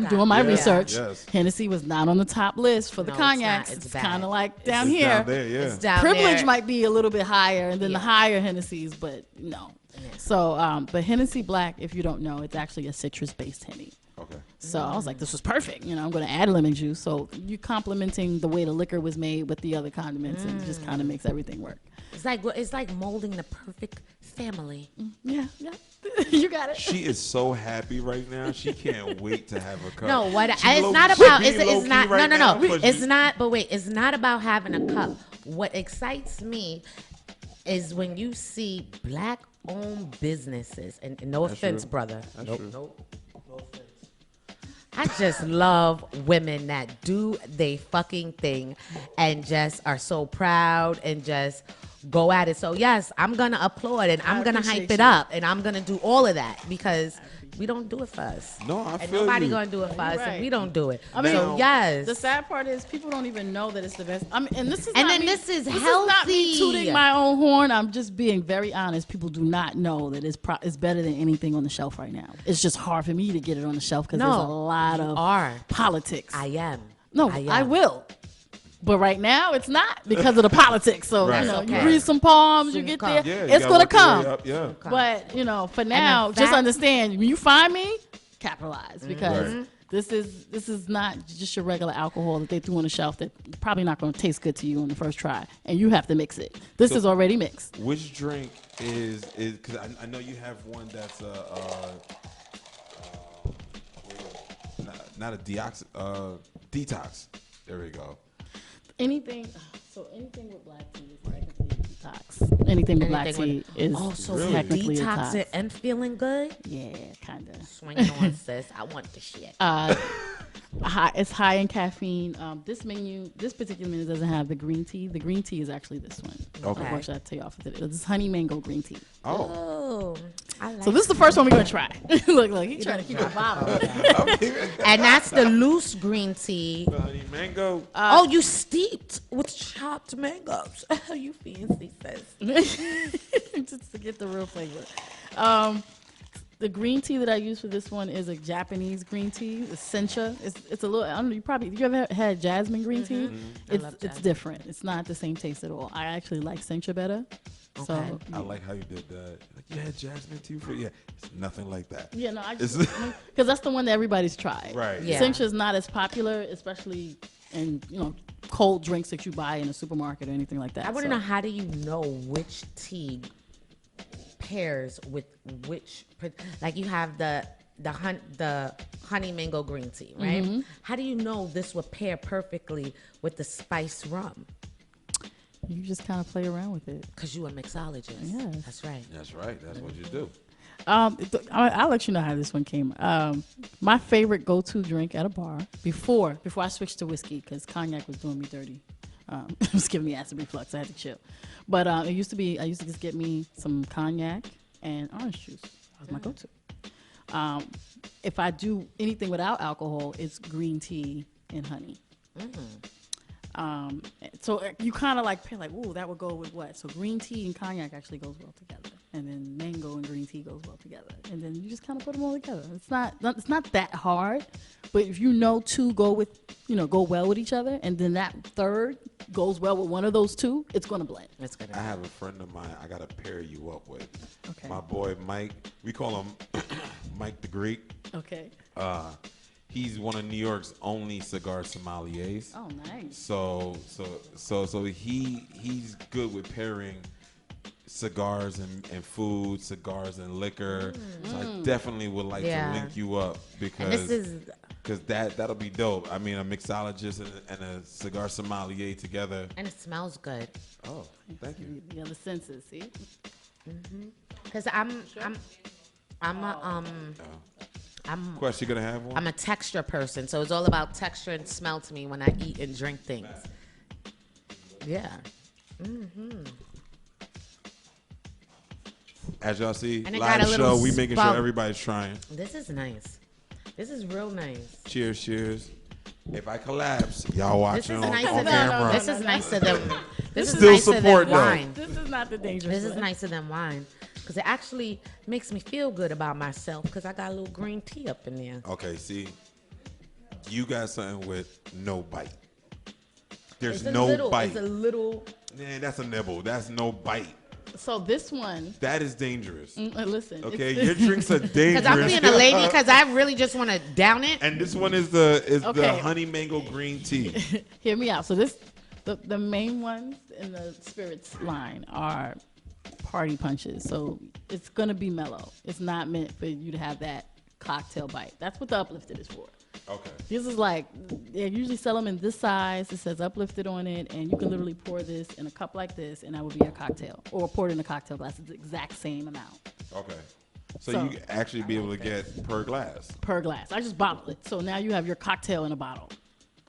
doing my research. Yes. Hennessy was not on the top list for the cognacs. It's kind of like down here. Down there, yeah. It's down Privilege there. might be a little bit higher than the higher Hennessy's, but no. Yeah. So, but Hennessy Black, if you don't know, it's actually a citrus-based Henny. Okay. So I was like, this was perfect. You know, I'm going to add lemon juice. So you complementing the way the liquor was made with the other condiments, and it just kind of makes everything work. It's like molding the perfect family. Yeah. You got it. She is so happy right now. She can't wait to have a cup. No, it's not about. It's not. Right no. It's not. But wait, it's not about having a cup. What excites me is when you see Black-owned businesses, and no offense, brother. Nope. No offense. I just love women that do they fucking thing and just are so proud and just go at it. So yes, I'm gonna applaud and I'm gonna hype it up and I'm gonna do all of that because we don't do it for us. No, I and feel nobody you. gonna do it for us, and we don't do it. I mean, so yes. The sad part is people don't even know that it's the best. I mean, and this is this is healthy. Is not me tooting my own horn. I'm just being very honest. People do not know that it's better than anything on the shelf right now. It's just hard for me to get it on the shelf because there's a lot of politics. I am. No, I will. But right now, it's not because of the politics. So, right. you know, you read some poems, you get there, it's going to come. But, you know, for now, just understand, when you find me, capitalize. Because this is not just your regular alcohol that they threw on the shelf that probably not going to taste good to you on the first try. And you have to mix it. This is already mixed. Which drink is because I know you have one that's not a detox. There we go. Anything with black tea is technically detox. Anything with black Anything tea is also technically a detoxing detox. and feeling good. Yeah, kind of. Swing it on, sis. I want the shit. It's high in caffeine. This particular menu doesn't have the green tea. The green tea is actually this one. Okay. What should I tell you off of it? It's honey mango green tea. Oh, I like So this is the first one we're gonna try. look, he's trying to keep it bottle. And that's the loose green tea. Honey mango. Oh, you steeped with chopped mangoes. You fancy, sis. Just to get the real flavor. The green tea that I use for this one is a Japanese green tea, the sencha. It's a little. I don't know. You ever had jasmine green tea? It's different. It's not the same taste at all. I actually like sencha better. Okay. So I like how you did that. Like, you had jasmine tea for it's nothing like that. yeah, no, because that's the one that everybody's tried. Right. Yeah. Sencha is not as popular, especially in cold drinks that you buy in a supermarket or anything like that. I want to know, how do you know which tea pairs with which? Like you have the honey mango green tea, right? Mm-hmm. How do you know this would pair perfectly with the spice rum? You just kind of play around with it. Because you a mixologist. Yes. That's right. That's right. That's what you do. I'll let you know how this one came. My favorite go-to drink at a bar before I switched to whiskey, because cognac was doing me dirty. It was giving me acid reflux. I had to chill. But I used to just get me some cognac and orange juice. That was my go-to. If I do anything without alcohol, it's green tea and honey. So you kind of like pair, like, ooh, that would go with what? So green tea and cognac actually goes well together, and then mango and green tea goes well together, and then you just kind of put them all together. It's not that hard, but if two go well with each other, and then that third goes well with one of those two, it's gonna blend. It's gonna. I have a friend of mine I gotta pair you up with. Okay. My boy Mike. We call him Mike the Greek. Okay. He's one of New York's only cigar sommeliers. Oh, nice. So he's good with pairing cigars and food, cigars and liquor. So I definitely would like to link you up because that'll be dope. I mean, a mixologist and a cigar sommelier together. And it smells good. Oh, thank you. Yeah, the senses, see? Because Quest, you gonna have one? I'm a texture person, so it's all about texture and smell to me when I eat and drink things. Yeah. As y'all see, And it live got a little show, we making sure spunk. everybody's trying. This is nice. This is real nice. Cheers, cheers. If I collapse, y'all watching on camera. This is nicer than. This is Still nicer support, than though. wine. This is not the dangerous This is one. nicer than wine because it actually makes me feel good about myself because I got a little green tea up in there. Okay, see, you got something with no bite. There's It's a no little, bite. It's a little. Man, that's a nibble. That's no bite. So this one. That is dangerous. Listen. Okay, your drinks are dangerous. Because I'm being a lady because I really just want to down it. And this one is the Okay. honey mango green tea. Hear me out. So the main ones in the spirits line are party punches. So it's gonna be mellow. It's not meant for you to have that cocktail bite. That's what the uplifted is for. Okay. This is like, they usually sell them in this size. It says uplifted on it, and you can literally pour this in a cup like this, and that would be your cocktail. Or pour it in a cocktail glass. It's the exact same amount. Okay. So So- you actually be able to get per glass. Per glass. I just bottle it. So now you have your cocktail in a bottle.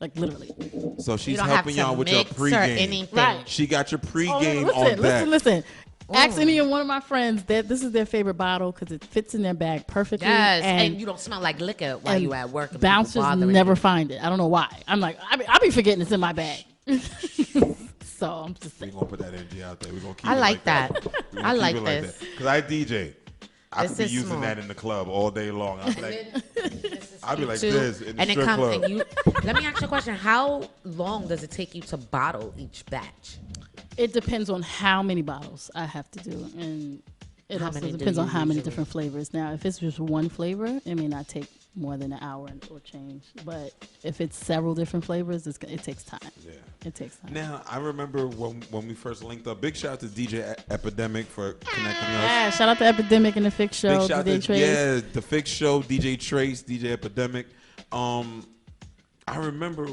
Like literally. So she's don't have helping to y'all with your mix or pregame. anything. Right. She got your Oh, pregame on deck. listen. Ask any of one of my friends that this is their favorite bottle because it fits in their bag perfectly. Yes, and you don't smell like liquor while you at work. And people bouncers bothering never you. find it. I don't know why. I'm like, I be forgetting it's in my bag. So I'm just We're going to put that energy out there. We're going to keep I it like that. that. We're gonna I keep like it this. Because I DJ. I This could be is using smooth. that in the club all day long. I'm like, I'll be like Too. this in the And it strip comes club. and you. Let me ask you a question. How long does it take you to bottle each batch? It depends on how many bottles I have to do, and it How also many do depends on you how many usually? different flavors. Now, if it's just one flavor, it may not take more than an hour or change. But if it's several different flavors, it takes time. Yeah. It takes time. Now, I remember when we first linked up. Big shout out to DJ Epidemic for connecting us. Yeah, shout out to Epidemic and the Fix Show, Big shout DJ out to, Trace. yeah, the Fix Show, DJ Trace, DJ Epidemic. I remember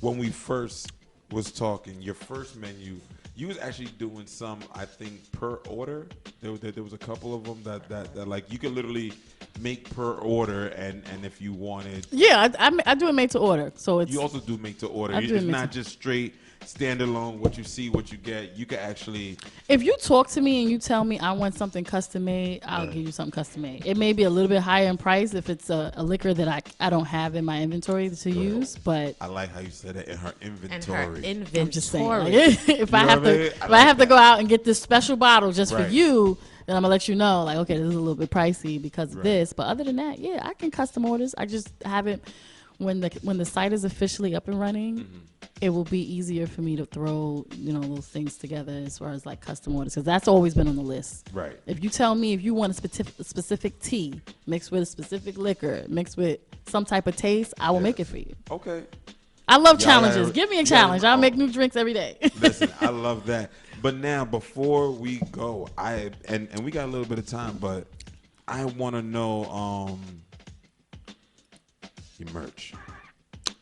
when we first was talking, your first menu, You was actually doing some, I think, per order. There was a couple of them that like you could literally make per order, and if you wanted. Yeah, I do it made to order. So it's. You also do make to order. I It's do it made not to- just straight standalone. What you see, what you get. You can actually. If you talk to me and you tell me I want something custom made, I'll give you something custom made. It may be a little bit higher in price if it's a liquor that I don't have in my inventory to use, but I like how you said it in her inventory. I'm just saying, like, if You I know have what I to mean? if I have to go out and get this special bottle just Right. for you, then I'm gonna let you know, like, okay, this is a little bit pricey because of this. But other than that, yeah, I can custom orders. I just haven't when the site is officially up and running. It will be easier for me to throw, those things together as far as like custom orders, because that's always been on the list. Right. If you tell me if you want a specific tea mixed with a specific liquor, mixed with some type of taste, I will make it for you. Okay. I love Y'all challenges. gotta- Give me a y'all- challenge. I'll make new drinks every day. Listen, I love that. But now, before we go, and we got a little bit of time, but I want to know your merch.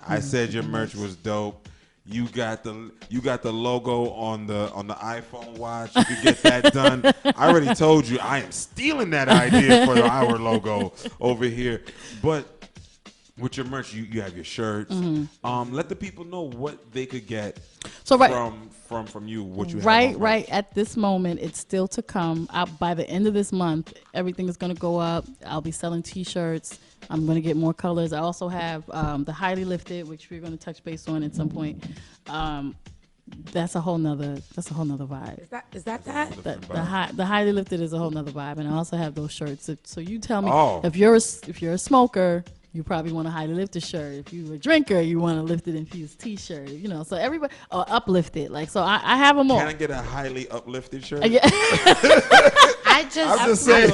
I said your merch was dope. You got the logo on the iPhone watch. You could get that done. I already told you I am stealing that idea for our logo over here. But with your merch, you have your shirts. Let the people know what they could get from you. What you have on right at this moment, it's still to come. By the end of this month, everything is going to go up. I'll be selling T-shirts. I'm going to get more colors. I also have the Highly Lifted, which we're going to touch base on at some point. That's a whole nother vibe. Is that? The Highly Lifted is a whole nother vibe, and I also have those shirts. So you tell me if you're a smoker, you probably want a Highly Lifted shirt. If you're a drinker, you want a Lifted Infused T-shirt. So everybody uplifted. Like, so I have them all. Can I get a highly uplifted shirt? Yeah. I'm just saying.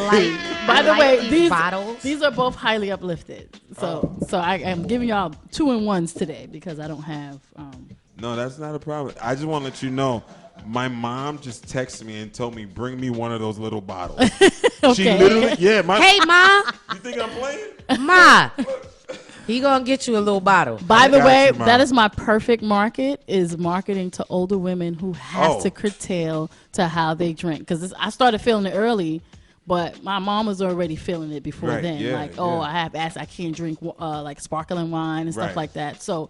By the way, these bottles. These are both highly uplifted. So I am giving y'all 2-in-1s today because I don't have. No, that's not a problem. I just want to let you know, my mom just texted me and told me, bring me one of those little bottles. Okay. She literally, Hey, Ma. You think I'm playing? Ma. He gonna get you a little bottle. By the way, that is my perfect market, is marketing to older women who have to curtail to how they drink. Because I started feeling it early, but my mom was already feeling it before then. I have acid, I can't drink like sparkling wine and stuff like that. So,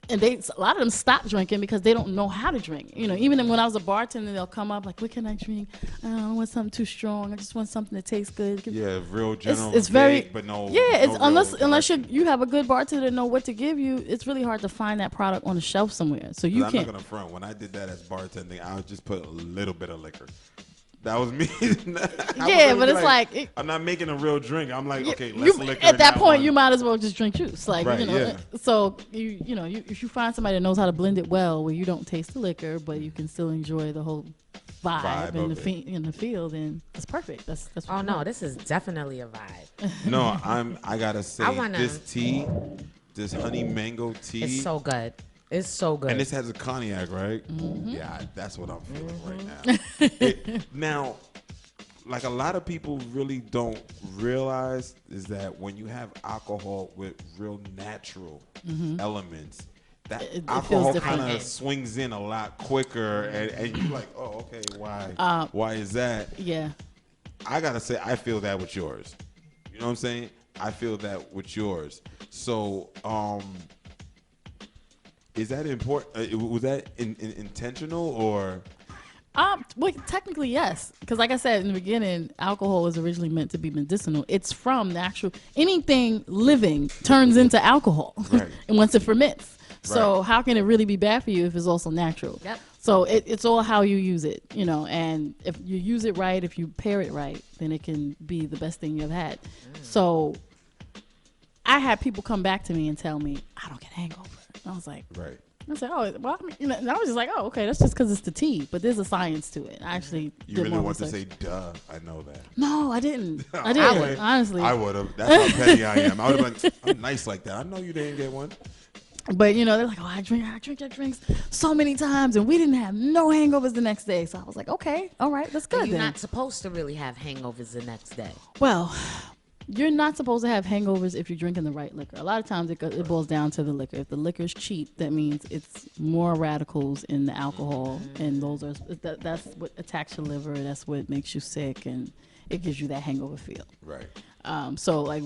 and a lot of them stop drinking because they don't know how to drink. Even when I was a bartender, they'll come up like, "What can I drink? I don't want something too strong. I just want something that tastes good." Yeah, real general. It's very, vague, but no. Yeah, no unless you have a good bartender to know what to give you, it's really hard to find that product on the shelf somewhere. So you can't. I'm not gonna front. When I did that as bartending, I would just put a little bit of liquor. That was me. Yeah, but it's like I'm not making a real drink. I'm like, okay, let's liquor. At that point, one. you might as well just drink juice. Like, Right, yeah. So if you find somebody that knows how to blend it well, where you don't taste the liquor, but you can still enjoy the whole vibe in the field, then it's perfect. That's Oh no, this is definitely a vibe. No, I gotta say, this tea, this honey mango tea, It's so good. It's so good. and this has a cognac, right? Yeah, that's what I'm feeling right now. Now, like a lot of people really don't realize is that when you have alcohol with real natural elements, that It alcohol feels kind different. of swings in a lot quicker, and you're like, oh, okay, why? Why is that? Yeah. I gotta say, I feel that with yours. You know what I'm saying? I feel that with yours. So, is that important? Was that intentional or? Well, technically yes, because like I said in the beginning, alcohol was originally meant to be medicinal. It's from natural. Anything living turns into alcohol, and once it ferments. So how can it really be bad for you if it's also natural? Yep. So it's all how you use it, and if you use it right, if you pair it right, then it can be the best thing you've had. So I had people come back to me and tell me, I don't get hangover. And I was like, right. I was like, oh, well, I mean, and I was just like, oh, okay, that's just because it's the tea, but there's a science to it. I actually You did really more want to research. say, duh, I know that. No, I didn't. I didn't, honestly. I would have. That's how petty I am. I would have been I'm nice like that. I know you didn't get one. But, they're like, oh, I drink that drinks so many times, and we didn't have no hangovers the next day. So I was like, okay, all right, that's good You're then. not supposed to really have hangovers the next day. Well, You're not supposed to have hangovers if you're drinking the right liquor. A lot of times it boils down to the liquor. If the liquor's cheap, that means it's more radicals in the alcohol, and that's what attacks your liver. That's what makes you sick, and it gives you that hangover feel. Right. So like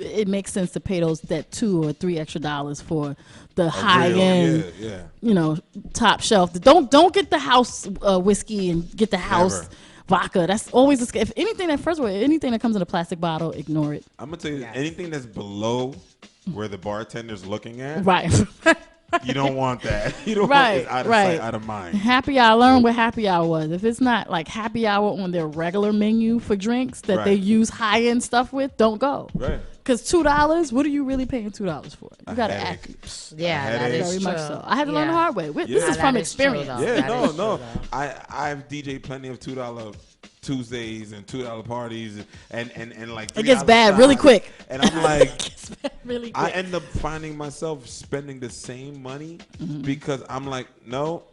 it makes sense to pay that $2 or $3 extra for the high end, top shelf. Don't get the house whiskey and get the house vodka. That's always if anything that comes in a plastic bottle, ignore it. I'm gonna tell you, anything that's below where the bartender's looking at, right? You don't want that. You don't want it out of sight, out of mind. Happy hour. Learn what happy hour was. If it's not like happy hour on their regular menu for drinks that they use high end stuff with, don't go. Right. Because $2, what are you really paying $2 for? You gotta act. Yeah, that is very true. much so. I had to learn the hard way. This is from experience. I have DJ plenty of $2 Tuesdays and $2 parties and like it gets bad really quick. And I'm like, really quick. I end up finding myself spending the same money because I'm like, no,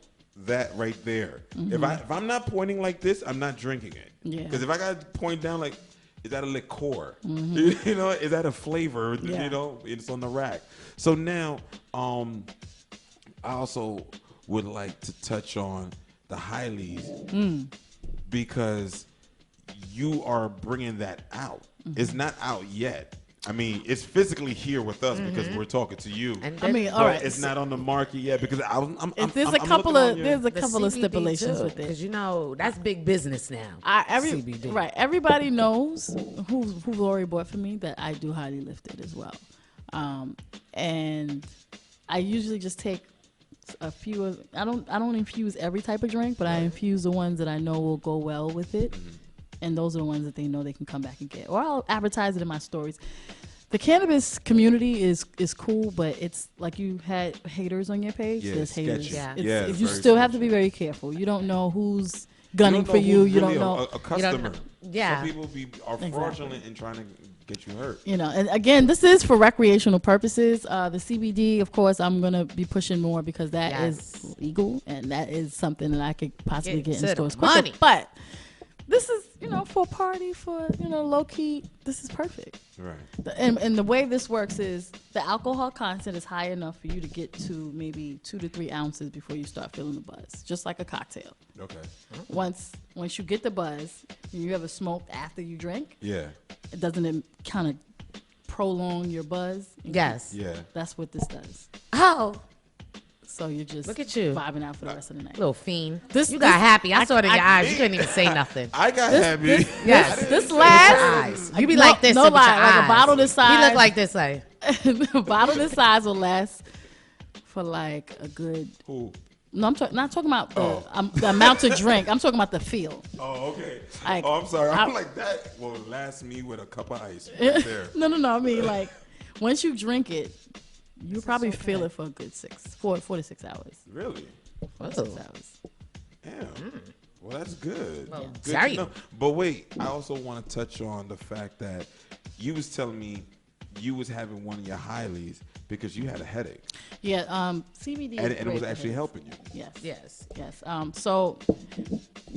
that right there. If I'm not pointing like this, I'm not drinking it. Yeah. Because if I got to point down like, is that a liqueur? You know, is that a flavor? Yeah. You know, it's on the rack. So now, I also would like to touch on the Highleys because you are bringing that out. It's not out yet. I mean, it's physically here with us because we're talking to you. And I mean, all right, it's not on the market yet because there's a couple of stipulations with it because you know that's big business now. CBD. Right, everybody knows who's already bought for me that I do highly lifted as well, and I usually just take a few of. I don't infuse every type of drink, but I infuse the ones that I know will go well with it. And those are the ones that they know they can come back and get. Or I'll advertise it in my stories. The cannabis community is cool, but it's like you had haters on your page. Yeah, there's haters. sketchy. You still have to be very careful. You don't know who's gunning for you. You don't know. A customer. Yeah. Some people are fraudulent in trying to get you hurt. You know, and again, this is for recreational purposes. The CBD, of course, I'm going to be pushing more because that is legal. And that is something that I could possibly get in stores quicker. But this is, for a party, for, low key, this is perfect. Right. And the way this works is the alcohol content is high enough for you to get to maybe 2 to 3 ounces before you start feeling the buzz, just like a cocktail. Okay. Once you get the buzz, and you ever smoked after you drink? Yeah. Doesn't it kind of prolong your buzz? Yes. Yeah. That's what this does. Oh. So you're just look at you vibing out for the rest of the night. Little fiend. You got happy. I saw it in your eyes. You couldn't even say nothing. I got happy. This last. You be like this. No with lie. your Like eyes. a bottle this size. You look like this, like. A bottle this size will last for like a good. Who? No, I'm not talking about the amount to drink. I'm talking about the feel. Oh, okay. Like, I'm sorry. I'm like, that will last me with a cup of ice right there. No. I mean, like, once you drink it, you probably feel it for a good 4 to 6 hours. Really? 4 to 6 hours. Damn. Well, that's good. Well, Good sorry. to know. But wait, I also want to touch on the fact that you was telling me you was having one of your Highleys because you had a headache. Yeah, CBD. And it was actually helping you. Yes. So,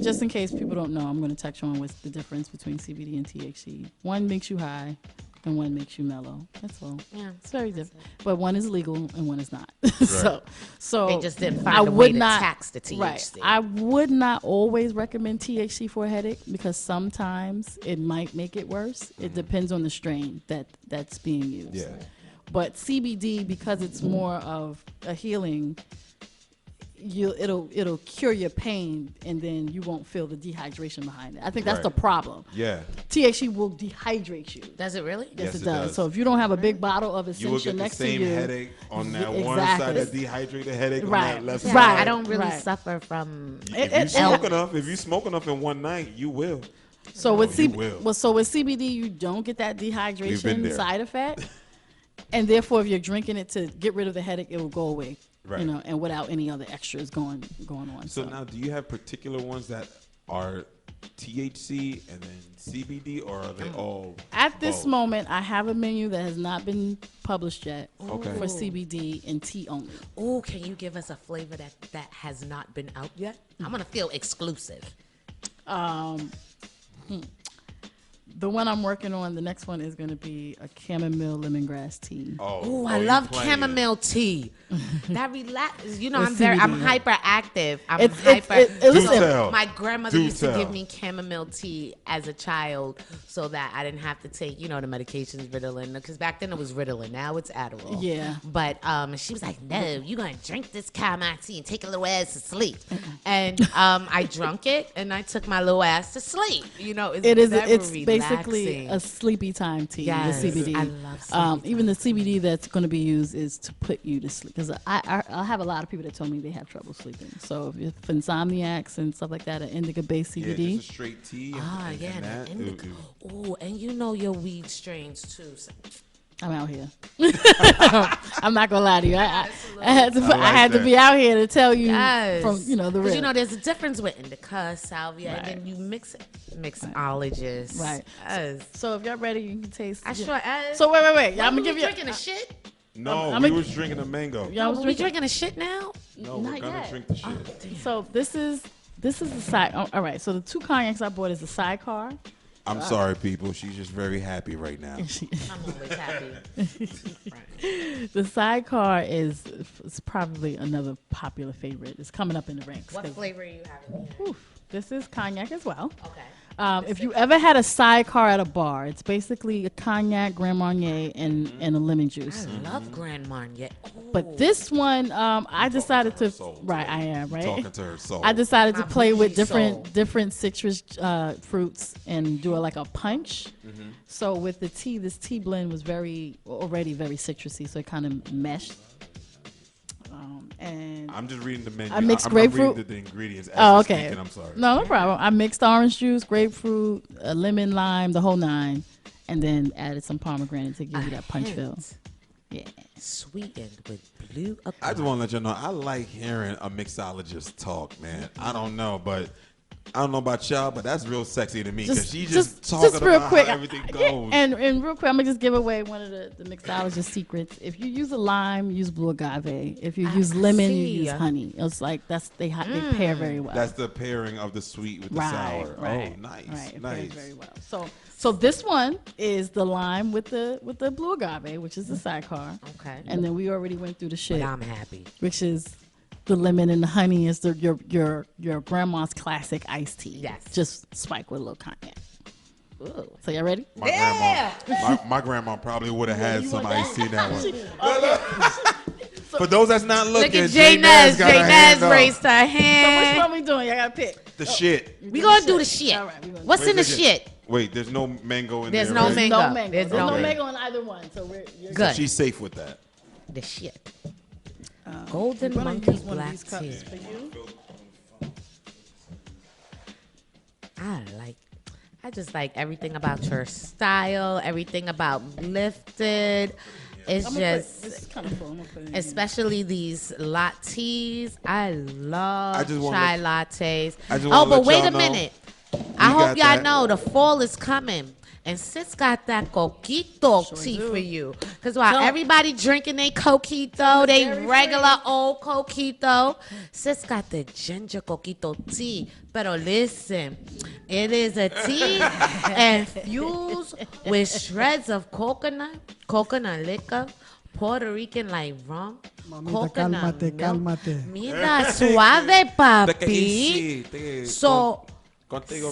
just in case people don't know, I'm going to touch on what's the difference between CBD and THC. One makes you high, and one makes you mellow. That's all. Yeah, it's very different. But one is legal and one is not. Right. So they just didn't find a way to tax the THC. Right. I would not always recommend THC for a headache because sometimes it might make it worse. It depends on the strain that's being used. Yeah. But CBD, because it's more of a healing, it'll cure your pain, and then you won't feel the dehydration behind it. I think that's the problem. Yeah. THC will dehydrate you. Does it really? Yes, it does. So if you don't have a big bottle of you will Essentia get the next to same you, headache on that exactly. one side, that dehydrated headache on that left side. Right. I don't really suffer from. If you smoke enough in one night, you will. So with CBD, you don't get that dehydration side effect, and therefore, if you're drinking it to get rid of the headache, it will go away. Right. And without any other extras going on. So now, do you have particular ones that are THC and then CBD, or are they all? At this moment, I have a menu that has not been published yet for CBD and tea only. Oh, can you give us a flavor that has not been out yet? I'm gonna feel exclusive. The one I'm working on, the next one is going to be a chamomile lemongrass tea. Oh, I love chamomile tea. That relaxes. You know, I'm hyperactive. I'm hyper. My grandmother used to give me chamomile tea as a child so that I didn't have to take, the medications, Ritalin. Because back then it was Ritalin. Now it's Adderall. Yeah. But she was like, no, you're going to drink this chamomile tea and take a little ass to sleep. And I drunk it and I took my little ass to sleep. It's basically a sleepy time tea. Yes, the CBD. I love sleepy even the CBD that's going to be used is to put you to sleep. Because I have a lot of people that tell me they have trouble sleeping. So if insomniacs and stuff like that, an indica-based CBD. Yeah, just a straight tea. And your weed strains too. So. I'm out here. I'm not gonna lie to you. I had to be out here to tell you from the real. There's a difference with indica, salvia, and then you mix it. Mixologist. Right. Yes. So if y'all ready, you can taste. I sure as. So wait. I'm gonna give you drinking a shit. No, we was drinking a mango. We drinking a shit now? No, we're gonna drink the shit. So this is the side. All right. So the two cognacs I bought is the sidecar. I'm sorry, people. She's just very happy right now. I'm always happy. The sidecar is probably another popular favorite. It's coming up in the ranks. What flavor are you having here? This is cognac as well. Okay. If you ever had a sidecar at a bar, it's basically a cognac, Grand Marnier, and a lemon juice. I love Grand Marnier. But this one, I decided to. Right, I am right. Talking to her soul. I decided to play with different citrus fruits and do like a punch. Mm-hmm. So with the tea, this tea blend was already very citrusy, so it kind of meshed. And I'm just reading the menu. I mixed grapefruit. I'm reading the ingredients as okay. Speaking. I'm sorry. No problem. I mixed orange juice, grapefruit, lemon, lime, the whole nine, and then added some pomegranate to give you that punch feel. Yeah. Sweetened with blue. I just want to let you know, I like hearing a mixologist talk, man. I don't know, but I don't know about y'all, but that's real sexy to me because she just talking real about quick, how everything goes. And real quick, I'm gonna just give away one of the mixologist secrets. If you use a lime, use blue agave. If you use lemon, you use honey. It's like they pair very well. That's the pairing of the sweet with the sour. Right, oh, nice, right. nice. It pairs very well. So this one is the lime with the blue agave, which is the sidecar. Okay. And then we already went through the shit. But I'm happy. Which is the lemon and the honey is your grandma's classic iced tea. Yes. Just spike with a little cognac. Ooh. So y'all ready? My grandma probably would have had some iced tea that one. For those that's not looking, Jay Nez raised her hand. So which one we doing? Y'all gotta pick. The shit. We gonna do the shit. All right, what's in the shit? Wait, there's no mango in there. There's no mango. There's no mango in either one. So you're good. So she's safe with that. The shit. Golden monkey black tea. For you. I just like everything about your style, everything about Lftd. It's kind of cool. especially these lattes. I love chai lattes. But wait a minute. I hope y'all know the fall is coming. And Sis got that coquito tea for you. Because while everybody drinking they coquito, they regular old coquito, Sis got the ginger coquito tea. Pero listen, it is a tea infused with shreds of coconut liquor, Puerto Rican like rum, coconut milk. Cálmate. Mira, suave, papi. So...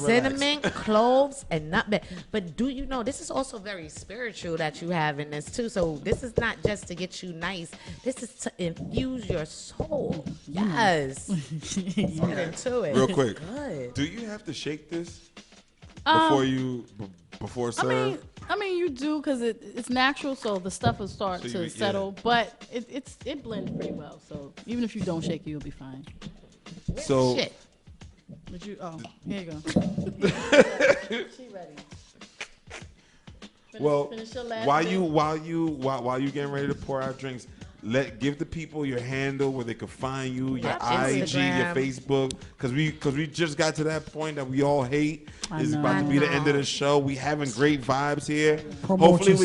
cinnamon, cloves, and nutmeg. But do you know this is also very spiritual that you have in this too? So this is not just to get you nice. This is to infuse your soul. Yes. Let's get into it. Real quick. Good. Do you have to shake this before serve? I mean, you do because it's natural, so the stuff will start to settle. But it blends pretty well. So even if you don't shake it, you'll be fine. So. Shit. But here you go. She ready. Finish your last while you getting ready to pour out drinks, give the people your handle where they can find you, your IG, your Facebook, because we just got to that point that we all hate. It's about to be the end of the show. We having great vibes here. Hopefully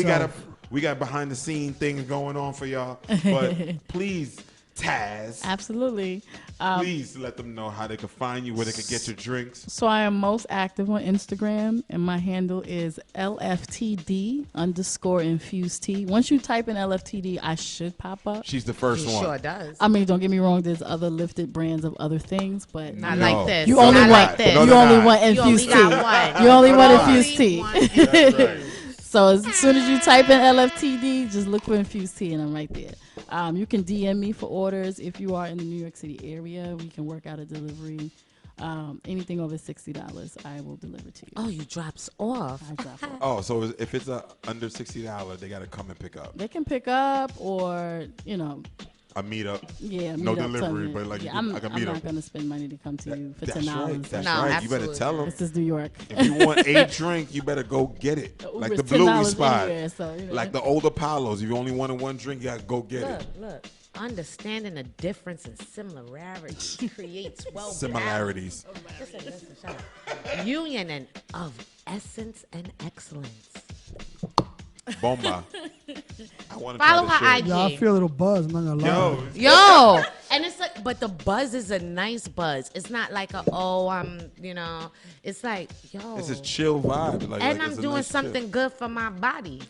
we got behind the scene things going on for y'all, but please Taz. Absolutely. Please let them know how they can find you, where they can get your drinks. So I am most active on Instagram, and my handle is LFTD_infused tea. Once you type in LFTD, I should pop up. She's the first one. Sure does. I mean, don't get me wrong. There's other lifted brands of other things, but Not like this. You only Not want like this. you only want infused tea. You only want infused tea. That's right. So as soon as you type in LFTD, just look for infused tea, and I'm right there. You can DM me for orders if you are in the New York City area. We can work out a delivery. Anything over $60, I will deliver to you. Oh, you drops off. I drop off. Oh, so if it's under $60, they got to come and pick up. They can pick up, or A meetup. Yeah, no meetup delivery, something. but like I'm a not meetup. going to spend money to come to you for That's $10. right. That's No, right. absolutely. You better tell them. This is New York. If you want a drink, you better go get it. Like the Uber's Bluey $10 spot. anywhere, so, Like the old Apollos. If you only wanted one drink, you got to go get it. Look. Understanding the difference and similarities creates Similarities. Listen, shut up. Union and of essence and excellence. Bomba. I want to Follow her IG. Yeah, I feel a little buzz. I'm not gonna lie. Yo, and it's like, but the buzz is a nice buzz. It's not like it's like, yo. It's a chill vibe. And like I'm it's a doing nice something chill. good for my body.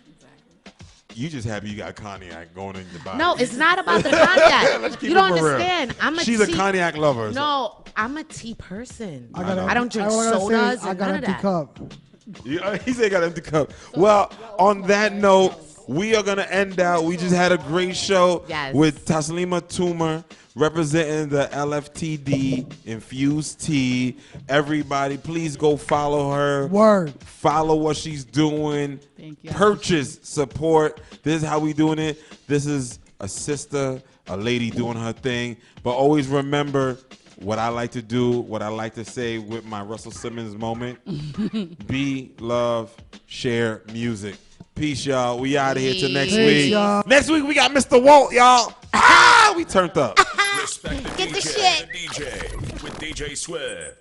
You just happy you got cognac going in your body. No, it's not about the cognac. Let's keep You it don't for real. understand. She's a cognac lover. No, I'm a tea person. I don't drink wanna sodas say, I and got none an of empty that. cup. He said he got an empty cup. Well, on that note, we are going to end out. We just had a great show with Taslima Toomer representing the LFTD Infused Tea. Everybody, please go follow her. Word. Follow what she's doing. Thank you. Purchase, support. This is how we doing it. This is a sister, a lady doing her thing. But always remember what I like to do, what I like to say with my Russell Simmons moment. Be, love, share music. Peace, y'all. We out of here till next week. Y'all. Next week, we got Mr. Walt, y'all. We turned up. Respect the Get the DJ, shit. The DJ with DJ Swift.